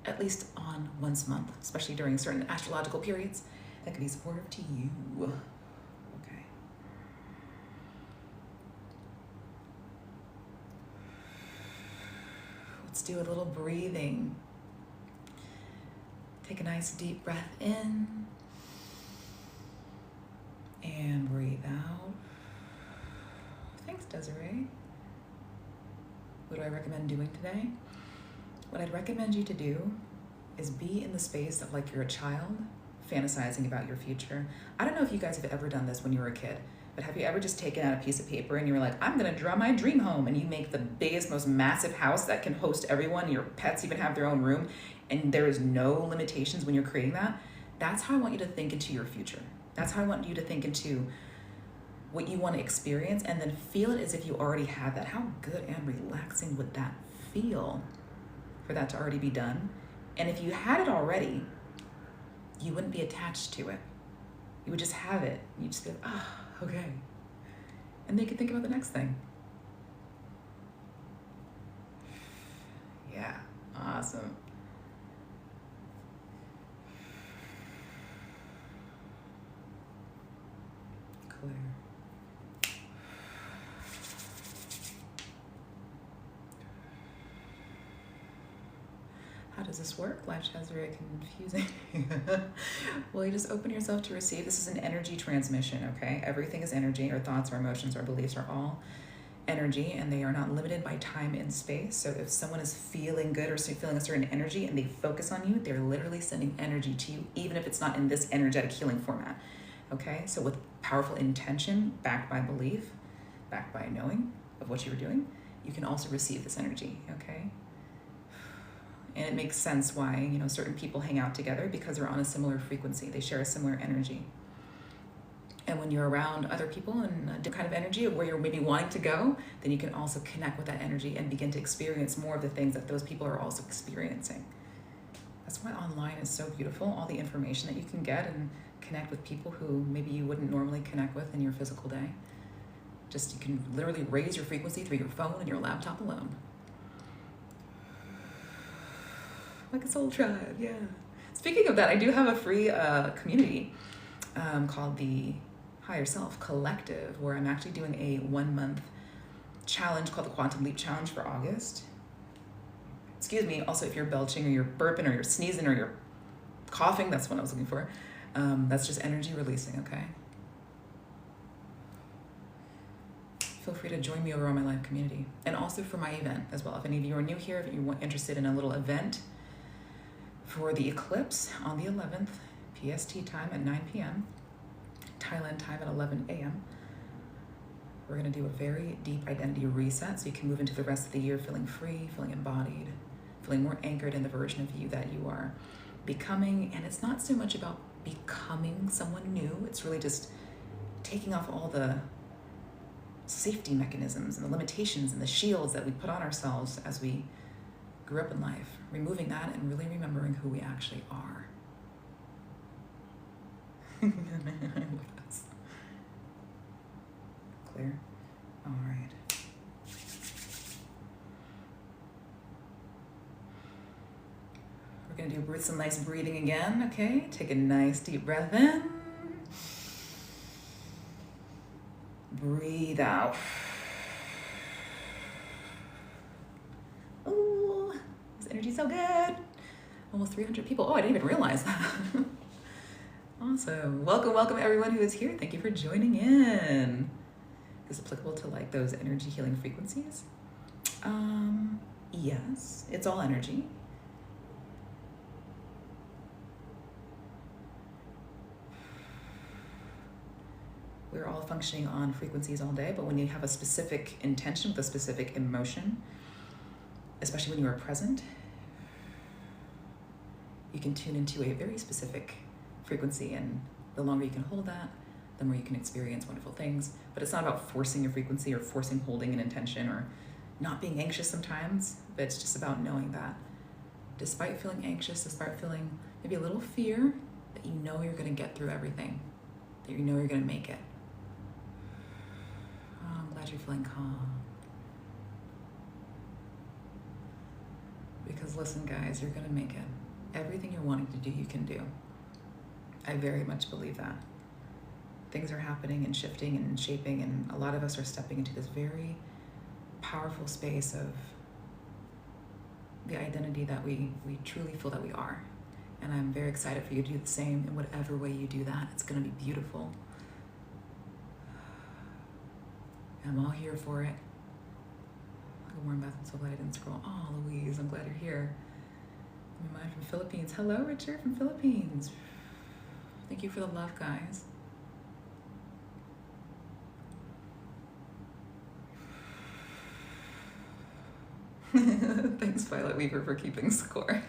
at least on once a month, especially during certain astrological periods that could be supportive to you. Okay. Let's do a little breathing. Take a nice deep breath in and breathe out. Thanks, Desiree. What do I recommend doing today? What I'd recommend you to do is be in the space of like you're a child fantasizing about your future. I don't know if you guys have ever done this when you were a kid, but have you ever just taken out a piece of paper and you were like, I'm gonna draw my dream home, and you make the biggest, most massive house that can host everyone, your pets even have their own room, and there is no limitations when you're creating that? That's how I want you to think into your future. That's how I want you to think into what you want to experience, and then feel it as if you already have that. How good and relaxing would that feel for that to already be done? And if you had it already, you wouldn't be attached to it. You would just have it. You'd just be like, okay. And then you can think about the next thing. Yeah, awesome. Clear. How does this work? Life chat is very confusing. Well, you just open yourself to receive. This is an energy transmission, okay? Everything is energy. Our thoughts, our emotions, our beliefs are all energy, and they are not limited by time and space. So if someone is feeling good or feeling a certain energy and they focus on you, they're literally sending energy to you, even if it's not in this energetic healing format, okay? So with powerful intention, backed by belief, backed by knowing of what you were doing, you can also receive this energy, okay? And it makes sense why, certain people hang out together, because they're on a similar frequency. They share a similar energy. And when you're around other people and a different kind of energy of where you're maybe wanting to go, then you can also connect with that energy and begin to experience more of the things that those people are also experiencing. That's why online is so beautiful, all the information that you can get and connect with people who maybe you wouldn't normally connect with in your physical day. Just you can literally raise your frequency through your phone and your laptop alone. Like a soul tribe, yeah. Speaking of that, I do have a free community called the Higher Self Collective, where I'm actually doing a 1-month challenge called the Quantum Leap Challenge for August. Excuse me, also if you're belching or you're burping or you're sneezing or you're coughing, that's what I was looking for. That's just energy releasing, okay? Feel free to join me over on my live community. And also for my event as well. If any of you are new here, if you're interested in a little event for the eclipse on the 11th, PST time at 9 p.m., Thailand time at 11 a.m., we're going to do a very deep identity reset so you can move into the rest of the year feeling free, feeling embodied, feeling more anchored in the version of you that you are becoming. And it's not so much about becoming someone new. It's really just taking off all the safety mechanisms and the limitations and the shields that we put on ourselves as we grew up in life, removing that and really remembering who we actually are. Clear? All right. We're going to do some nice breathing again, okay? Take a nice deep breath in. Breathe out. Ooh, this energy's so good. Almost 300 people. Oh, I didn't even realize that. Awesome. Welcome everyone who is here. Thank you for joining in. Is it applicable to like those energy healing frequencies? Yes, it's all energy. We're all functioning on frequencies all day, but when you have a specific intention with a specific emotion, especially when you are present, you can tune into a very specific frequency, and the longer you can hold that, the more you can experience wonderful things. But it's not about forcing your frequency or forcing holding an intention or not being anxious sometimes, but it's just about knowing that despite feeling anxious, despite feeling maybe a little fear, that you know you're going to get through everything, that you know you're going to make it. Oh, I'm glad you're feeling calm. Because listen, guys, you're going to make it. Everything you're wanting to do, you can do. I very much believe that. Things are happening and shifting and shaping, and a lot of us are stepping into this very powerful space of the identity that we truly feel that we are. And I'm very excited for you to do the same in whatever way you do that. It's going to be beautiful. I'm all here for it. Good morning, Beth. I'm so glad I didn't scroll. Oh, Louise, I'm glad you're here. Mine from Philippines. Hello, Richard from Philippines. Thank you for the love, guys. Thanks, Violet Weaver, for keeping score.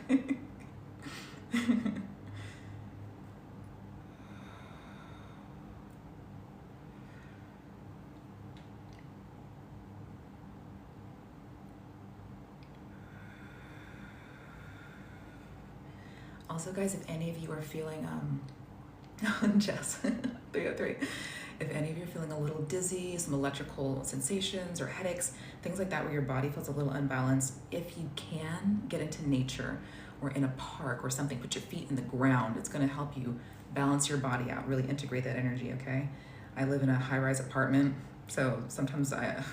Also, guys, if any of you are feeling, Jess, 303, if any of you are feeling a little dizzy, some electrical sensations or headaches, things like that where your body feels a little unbalanced, if you can, get into nature or in a park or something, put your feet in the ground. It's going to help you balance your body out, really integrate that energy, okay? I live in a high-rise apartment, so sometimes I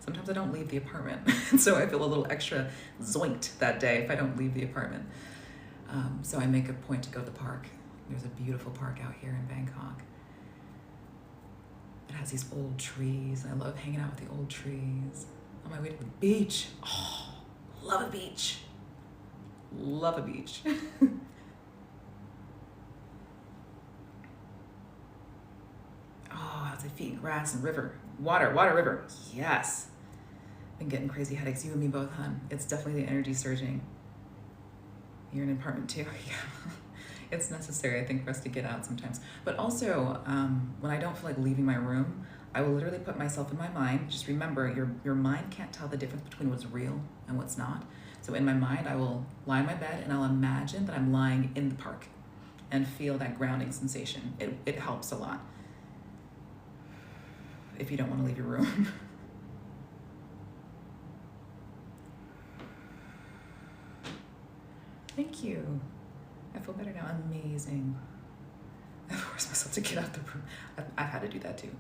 don't leave the apartment. So I feel a little extra zoinked that day if I don't leave the apartment. So I make a point to go to the park. There's a beautiful park out here in Bangkok. It has these old trees. I love hanging out with the old trees. On my way to the beach. Oh, love a beach. Love a beach. Oh, as I feet in grass and river. Water, river. Yes. Been getting crazy headaches. You and me both, hun. It's definitely the energy surging. You're in an apartment too. Yeah. It's necessary, I think, for us to get out sometimes. But also, when I don't feel like leaving my room, I will literally put myself in my mind. Just remember, your mind can't tell the difference between what's real and what's not. So in my mind, I will lie in my bed and I'll imagine that I'm lying in the park and feel that grounding sensation. It helps a lot if you don't want to leave your room. Thank you. I feel better now. Amazing. I forced myself to get out the room. I've had to do that too.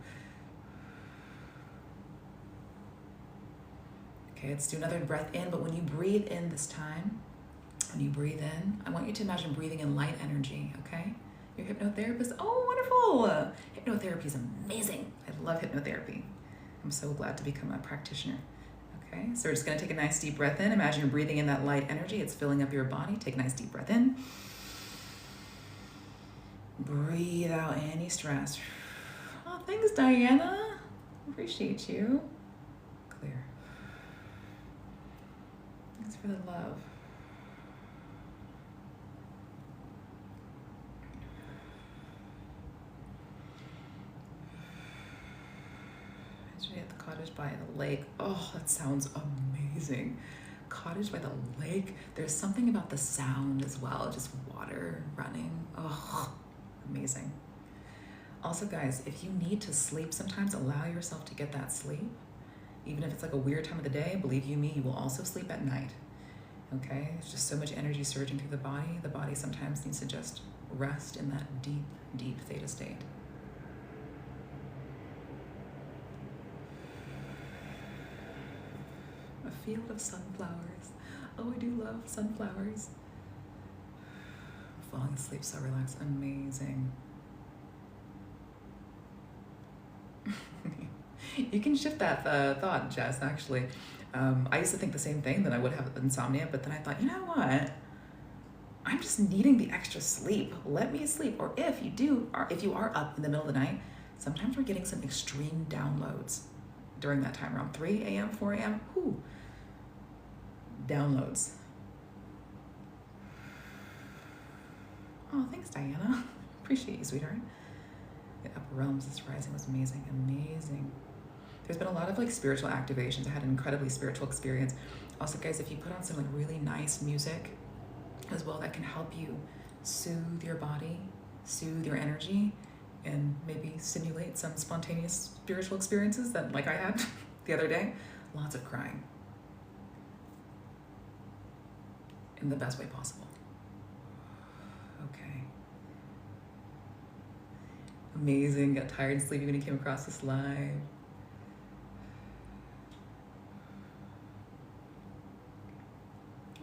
Okay, let's do another breath in, but when you breathe in this time, when you breathe in, I want you to imagine breathing in light energy, okay? Your hypnotherapist, oh, wonderful. Hypnotherapy is amazing. I love hypnotherapy. I'm so glad to become a practitioner. Okay, so we're just gonna take a nice deep breath in. Imagine you're breathing in that light energy. It's filling up your body. Take a nice deep breath in. Breathe out any stress. Oh, thanks, Diana. Appreciate you. Clear. Thanks for the love. At the cottage by the lake. Oh, that sounds amazing. Cottage by the lake. There's something about the sound as well, just water running. Oh, amazing. Also, guys, if you need to sleep sometimes, allow yourself to get that sleep. Even if it's like a weird time of the day, believe you me, you will also sleep at night. Okay? There's just so much energy surging through the body. The body sometimes needs to just rest in that deep, deep theta state. A field of sunflowers. Oh, I do love sunflowers. Falling asleep so relaxed. Amazing. You can shift that thought, Jess, actually. I used to think the same thing, that I would have insomnia, but then I thought, you know what? I'm just needing the extra sleep. Let me sleep. Or if you are up in the middle of the night, sometimes we're getting some extreme downloads during that time, around 3 a.m., 4 a.m. Whew. Downloads. Oh, thanks, Diana. Appreciate you, sweetheart. The upper realms this rising was amazing. Amazing. There's been a lot of like spiritual activations. I had an incredibly spiritual experience. Also, guys, if you put on some like really nice music as well, that can help you soothe your body, soothe your energy, and maybe stimulate some spontaneous spiritual experiences that like I had the other day. Lots of crying. In the best way possible. Okay. Amazing. Got tired and sleepy when you came across this live.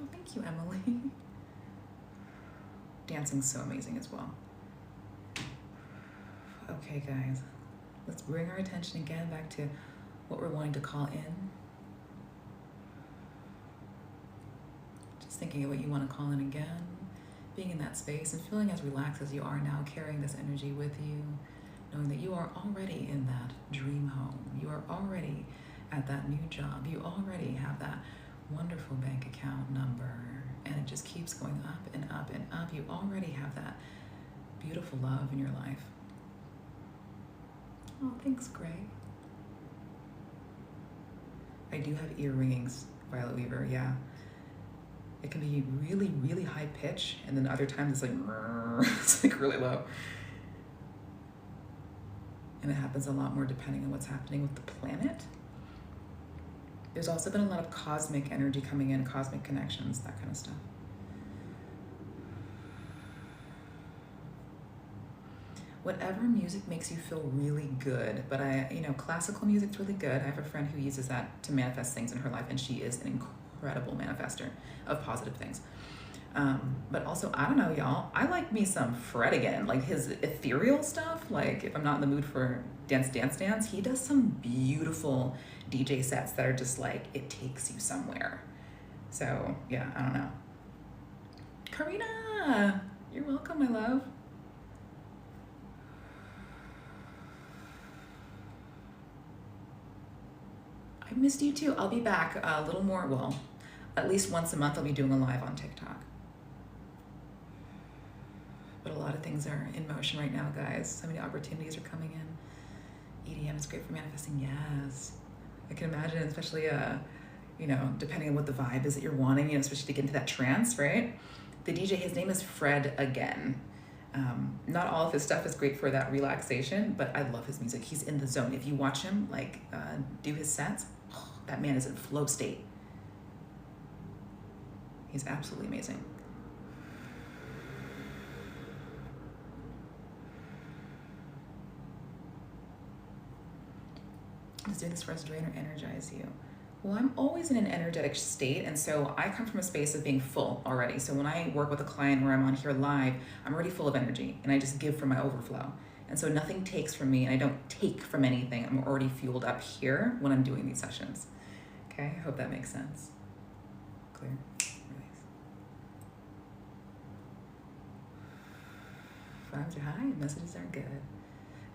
Oh, thank you, Emily. Dancing's so amazing as well. Okay, guys. Let's bring our attention again back to what we're wanting to call in. Thinking of what you want to call in again, being in that space and feeling as relaxed as you are now, carrying this energy with you, knowing that you are already in that dream home. You are already at that new job. You already have that wonderful bank account number, and it just keeps going up and up and up. You already have that beautiful love in your life. Oh, thanks, Gray. I do have ear ringings, Violet Weaver, yeah. It can be really, really high pitch, and then other times it's like, it's like really low. And it happens a lot more depending on what's happening with the planet. There's also been a lot of cosmic energy coming in, cosmic connections, that kind of stuff. Whatever music makes you feel really good, but classical music's really good. I have a friend who uses that to manifest things in her life, and she is an incredible manifester of positive things. But also, I don't know, y'all, I like me some Fred again, like his ethereal stuff. Like if I'm not in the mood for dance, he does some beautiful DJ sets that are just like, it takes you somewhere. So yeah, I don't know. Karina, you're welcome, my love. I missed you too. I'll be back a little more, well, at least once a month I'll be doing a live on TikTok. But a lot of things are in motion right now, guys. So many opportunities are coming in. EDM is great for manifesting. Yes. I can imagine, especially, you know, depending on what the vibe is that you're wanting, you know, especially to get into that trance, right? The DJ, his name is Fred Again. Not all of his stuff is great for that relaxation, but I love his music. He's in the zone. If you watch him, like, do his sets, that man is in flow state. He's absolutely amazing. Does doing this for us drain or energize you? Well, I'm always in an energetic state, and so I come from a space of being full already. So when I work with a client where I'm on here live, I'm already full of energy, and I just give from my overflow. And so nothing takes from me, and I don't take from anything. I'm already fueled up here when I'm doing these sessions. Okay, I hope that makes sense. Clear, release. Vibes are high, messages are good.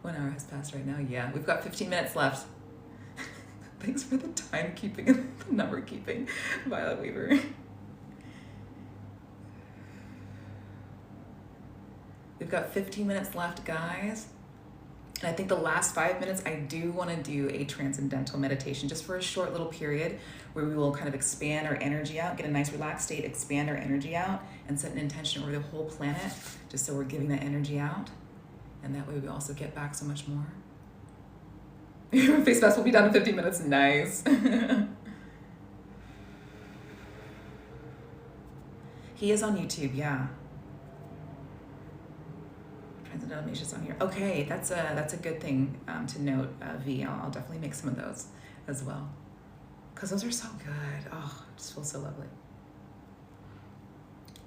1 hour has passed right now. Yeah, we've got 15 minutes left. Thanks for the timekeeping and the number keeping, Violet Weaver. We've got 15 minutes left, guys. And I think the last 5 minutes, I do want to do a transcendental meditation just for a short little period where we will kind of expand our energy out, get a nice relaxed state, expand our energy out, and set an intention over the whole planet, just so we're giving that energy out. And that way we also get back so much more. Face mask will be done in 15 minutes. Nice. He is on YouTube, yeah. Transcendental animations on here. Okay, that's a good thing to note, V. I'll definitely make some of those as well, because those are so good. Oh, it just feels so lovely.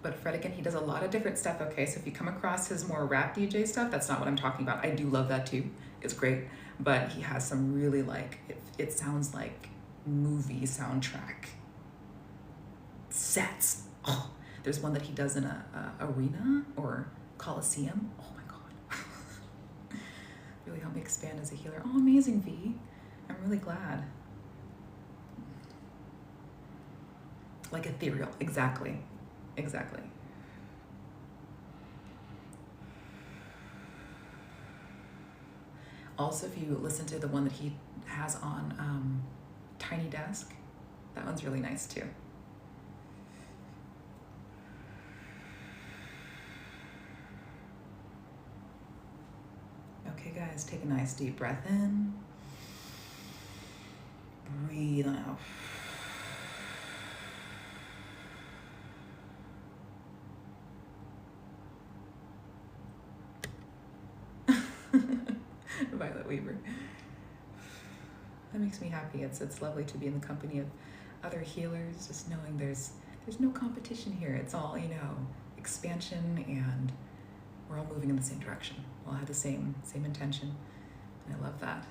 But Fred, again, he does a lot of different stuff, okay? So if you come across his more rap DJ stuff, that's not what I'm talking about. I do love that too. It's great. But he has some really, like, it sounds like movie soundtrack sets. Oh, there's one that he does in a arena or Coliseum. Oh my God. Really helped me expand as a healer. Oh, amazing, V. I'm really glad. Like ethereal, exactly. Exactly. Also, if you listen to the one that he has on Tiny Desk, that one's really nice too. Okay, guys, take a nice deep breath in. Breathe out. Violet Weaver. That makes me happy. It's lovely to be in the company of other healers, just knowing there's no competition here. It's all, you know, expansion, and we're all moving in the same direction. We all have the same intention, and I love that.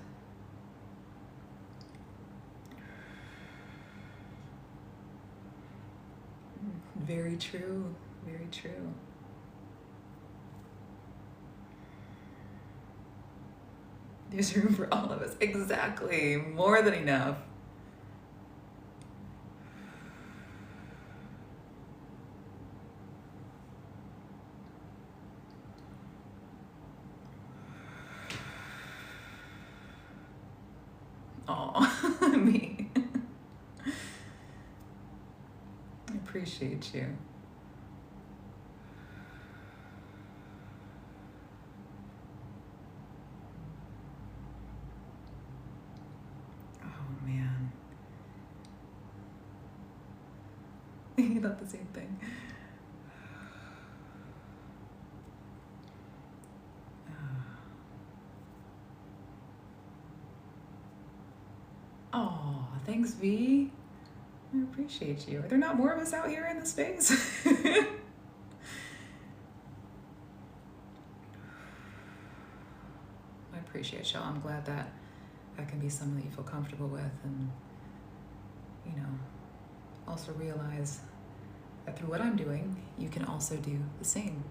Very true. Very true. There's room for all of us. Exactly. More than enough. Aw, me. I appreciate you. You thought the same thing. Oh, thanks, V. I appreciate you. Are there not more of us out here in the space? I appreciate y'all. I'm glad that can be something that you feel comfortable with, and, you know, also realize that through what I'm doing, you can also do the same.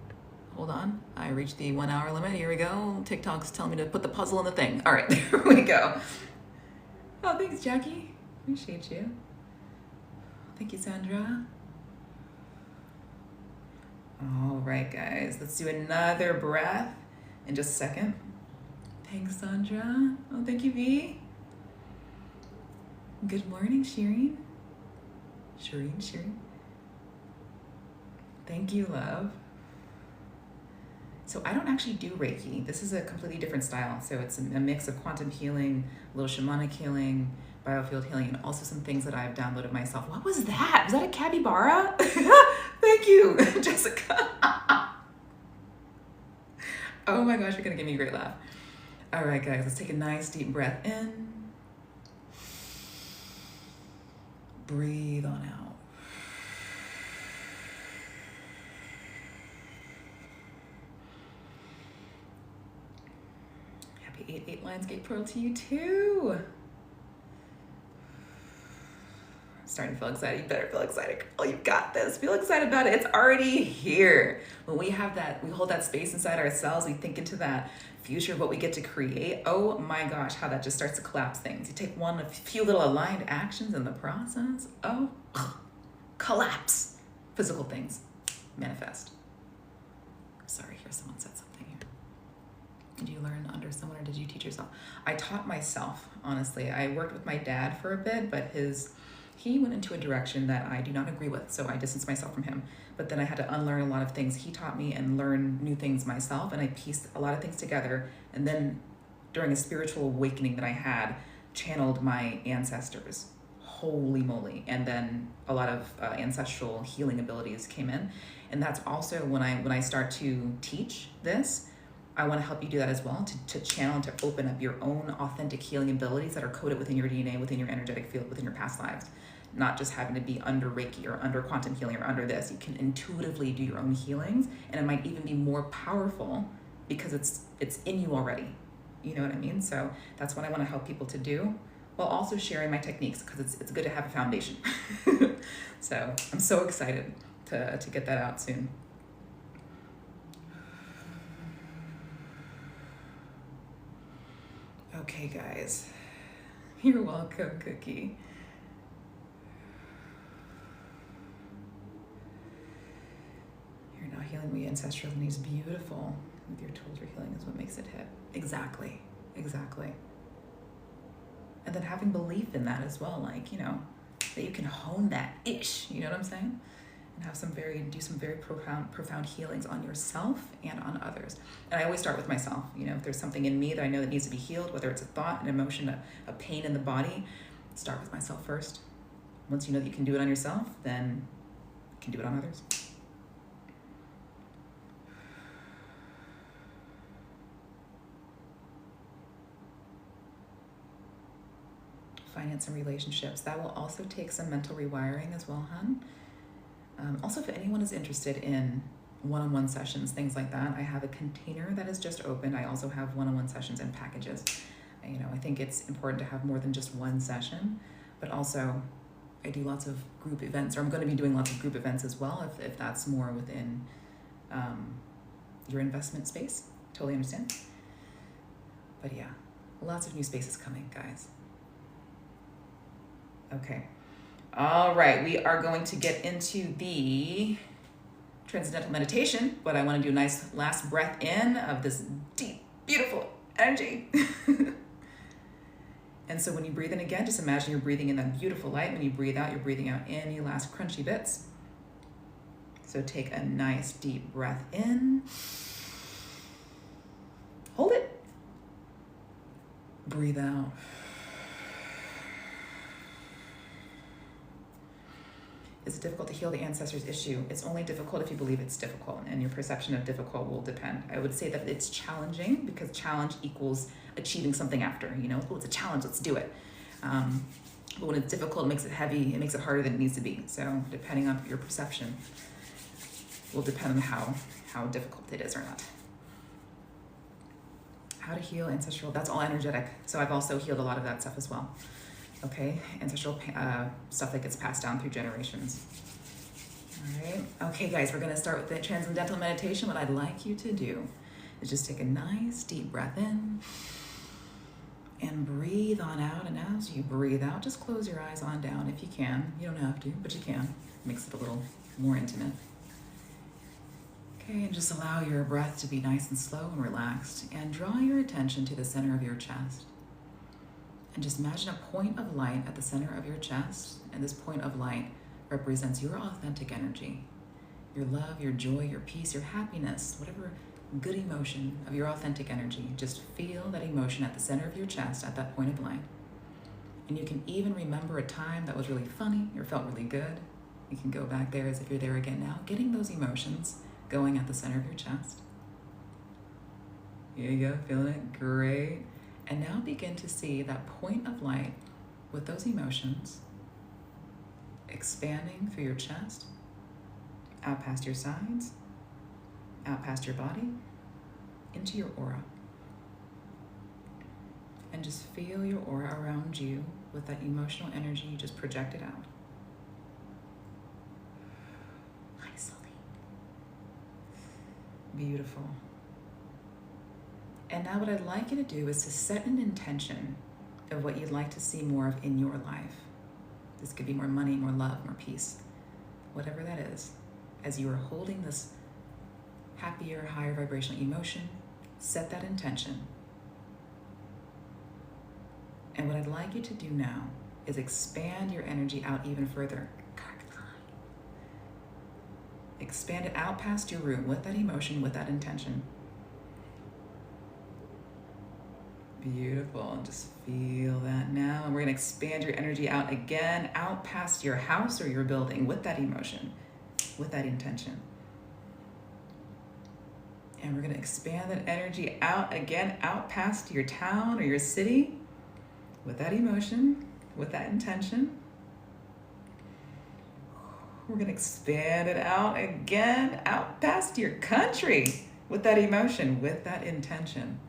Hold on, I reached the 1 hour limit. Here we go. TikTok's telling me to put the puzzle in the thing. All right, there we go. Oh, thanks, Jackie. Appreciate you. Thank you, Sandra. All right, guys, let's do another breath in just a second. Thanks, Sandra. Oh, thank you, V. Good morning, Shireen. Shireen. Thank you, love. So I don't actually do Reiki. This is a completely different style. So it's a mix of quantum healing, a little shamanic healing, biofield healing, and also some things that I've downloaded myself. What was that? Was that a capybara? Thank you, Jessica. Oh my gosh, you're gonna give me a great laugh. All right, guys, let's take a nice deep breath in. Breathe on out. Happy 8-8 Lionsgate Pearl to you too. I'm starting to feel excited. You better feel excited. Oh, you got this. Feel excited about it. It's already here. When we have that, we hold that space inside ourselves, we think into that future of what we get to create. Oh my gosh, how that just starts to collapse things. You take a few little aligned actions in the process. Oh, collapse. Physical things manifest. Sorry, here someone said something here. Did you learn under someone or did you teach yourself? I taught myself, honestly. I worked with my dad for a bit, but he went into a direction that I do not agree with, so I distanced myself from him. But then I had to unlearn a lot of things he taught me and learn new things myself, and I pieced a lot of things together. And then during a spiritual awakening that I had, channeled my ancestors. Holy moly. And then a lot of ancestral healing abilities came in. And that's also when I start to teach this, I want to help you do that as well, to channel and to open up your own authentic healing abilities that are coded within your DNA, within your energetic field, within your past lives. Not just having to be under Reiki or under quantum healing or under this. You can intuitively do your own healings, and it might even be more powerful because it's in you already. You know what I mean? So that's what I want to help people to do, while also sharing my techniques, because it's good to have a foundation. So I'm so excited to get that out soon. Okay, guys. You're welcome, Cookie. You're now healing the ancestral needs. Beautiful. With your tools, your healing is what makes it hit. Exactly. And then having belief in that as well, like, you know, that you can hone that ish, you know what I'm saying? And have do some very profound healings on yourself and on others. And I always start with myself. You know, if there's something in me that I know that needs to be healed, whether it's a thought, an emotion, a pain in the body, start with myself first. Once you know that you can do it on yourself, then you can do it on others. Finance and relationships. That will also take some mental rewiring as well, hun. Also, if anyone is interested in one-on-one sessions, things like that, I have a container that is just opened. I also have one-on-one sessions and packages. You know, I think it's important to have more than just one session, but also I do lots of group events, or I'm going to be doing lots of group events as well, if that's more within your investment space. Totally understand. But yeah, lots of new spaces coming, guys. Okay. All right, we are going to get into the transcendental meditation, but I want to do a nice last breath in of this deep, beautiful energy. And so when you breathe in again, just imagine you're breathing in that beautiful light. When you breathe out, you're breathing out any last crunchy bits. So take a nice deep breath in. Hold it. Breathe out. Is it difficult to heal the ancestors' issue? It's only difficult if you believe it's difficult, and your perception of difficult will depend. I would say that it's challenging because challenge equals achieving something after, you know? Oh, it's a challenge, let's do it. But when it's difficult, it makes it heavy, it makes it harder than it needs to be. So depending on your perception will depend on how difficult it is or not. How to heal ancestral, that's all energetic. So I've also healed a lot of that stuff as well. Okay, ancestral stuff that gets passed down through generations. All right, okay guys, we're gonna start with the transcendental meditation. What I'd like you to do is just take a nice deep breath in and breathe on out. And as you breathe out, just close your eyes on down if you can. You don't have to, but you can. It makes it a little more intimate. Okay, and just allow your breath to be nice and slow and relaxed, and draw your attention to the center of your chest. And just imagine a point of light at the center of your chest, and this point of light represents your authentic energy, your love, your joy, your peace, your happiness, whatever good emotion of your authentic energy. Just feel that emotion at the center of your chest at that point of light. And you can even remember a time that was really funny or felt really good. You can go back there as if you're there again now, getting those emotions going at the center of your chest. Here you go, feeling it? Great. And now begin to see that point of light with those emotions expanding through your chest, out past your sides, out past your body, into your aura. And just feel your aura around you with that emotional energy you just projected out. Beautiful. And now what I'd like you to do is to set an intention of what you'd like to see more of in your life. This could be more money, more love, more peace, whatever that is. As you are holding this happier, higher vibrational emotion, set that intention. And what I'd like you to do now is expand your energy out even further. Expand it out past your room with that emotion, with that intention. Beautiful. And just feel that now. And we're going to expand your energy out again, out past your house or your building with that emotion, with that intention. And we're going to expand that energy out again, out past your town or your city with that emotion, with that intention. We're going to expand it out again, out past your country with that emotion, with that intention.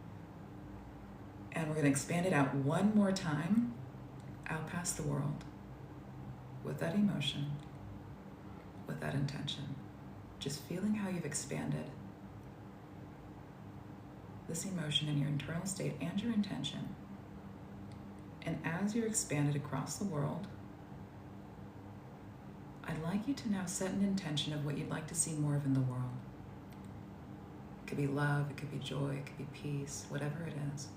And we're going to expand it out one more time, out past the world with that emotion, with that intention. Just feeling how you've expanded this emotion in your internal state and your intention. And as you're expanded across the world, I'd like you to now set an intention of what you'd like to see more of in the world. It could be love, it could be joy, it could be peace, whatever it is.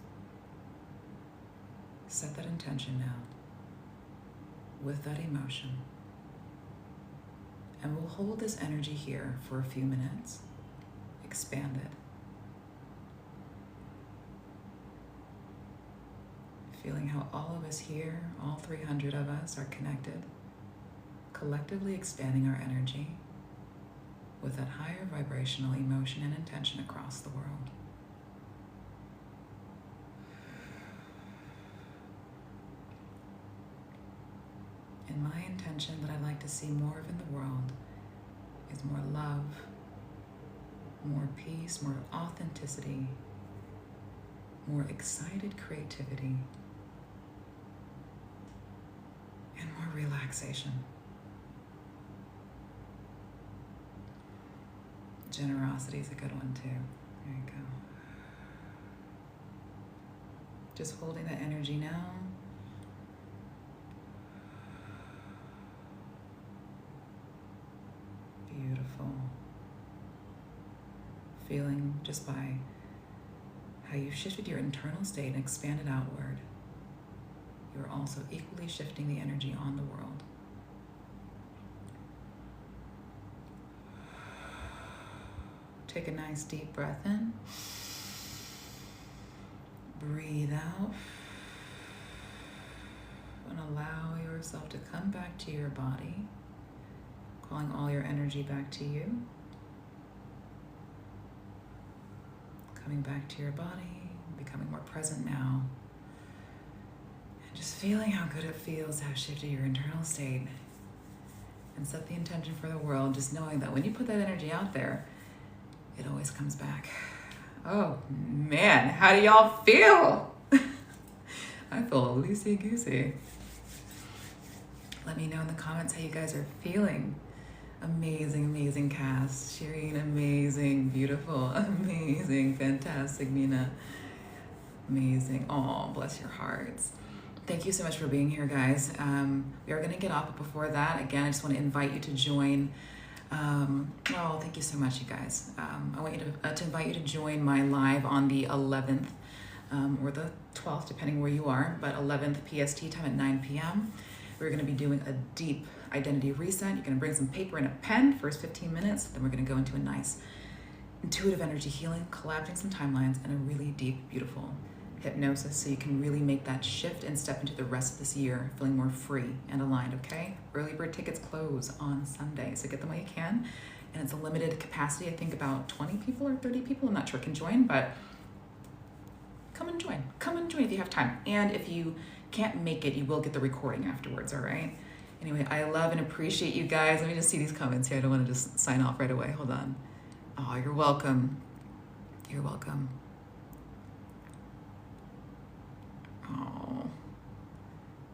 Set that intention now with that emotion. And we'll hold this energy here for a few minutes. Expand it. Feeling how all of us here, all 300 of us, are connected. Collectively expanding our energy with that higher vibrational emotion and intention across the world. And my intention that I'd like to see more of in the world is more love, more peace, more authenticity, more excited creativity, and more relaxation. Generosity is a good one too. There you go. Just holding that energy now. Beautiful. Feeling just by how you shifted your internal state and expanded outward, you're also equally shifting the energy on the world. Take a nice deep breath in. Breathe out. And allow yourself to come back to your body, calling all your energy back to you. Coming back to your body, becoming more present now. And just feeling how good it feels to have shifted your internal state and set the intention for the world, just knowing that when you put that energy out there, it always comes back. Oh man, how do y'all feel? I feel loosey-goosey. Let me know in the comments how you guys are feeling. Amazing, amazing cast. Shireen, amazing, beautiful, amazing, fantastic. Mina, amazing. Oh, bless your hearts. Thank you so much for being here, guys. We are going to get off, but before that, again, I just want to invite you to join Oh, thank you so much, you guys. I want you to invite you to join my live on the 11th or the 12th, depending where you are, but 11th PST time at 9 p.m. We're going to be doing a deep identity reset. You're going to bring some paper and a pen, first 15 minutes, then we're going to go into a nice intuitive energy healing, collapsing some timelines, and a really deep, beautiful hypnosis so you can really make that shift and step into the rest of this year feeling more free and aligned, okay? Early bird tickets close on Sunday, so get them while you can. And it's a limited capacity. I think about 20 people or 30 people, I'm not sure, can join, but come and join. Come and join if you have time. And if you can't make it, you will get the recording afterwards, all right? Anyway, I love and appreciate you guys. Let me just see these comments here. I don't want to just sign off right away. Hold on. Oh, you're welcome. You're welcome. Oh,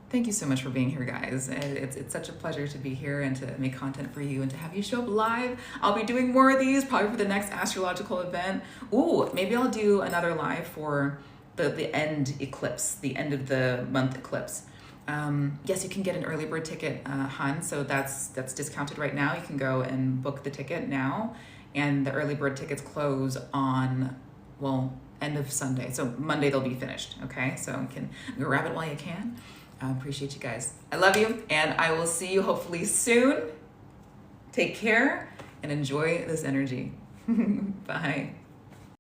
thank you so much for being here, guys. It's such a pleasure to be here and to make content for you and to have you show up live. I'll be doing more of these probably for the next astrological event. Ooh, maybe I'll do another live for the end eclipse, the end of the month eclipse. Yes, you can get an early bird ticket, hun. So that's discounted right now. You can go and book the ticket now, and the early bird tickets close on, well, end of Sunday. So Monday they'll be finished, okay? So you can grab it while you can. I appreciate you guys. I love you, and I will see you hopefully soon. Take care and enjoy this energy. Bye.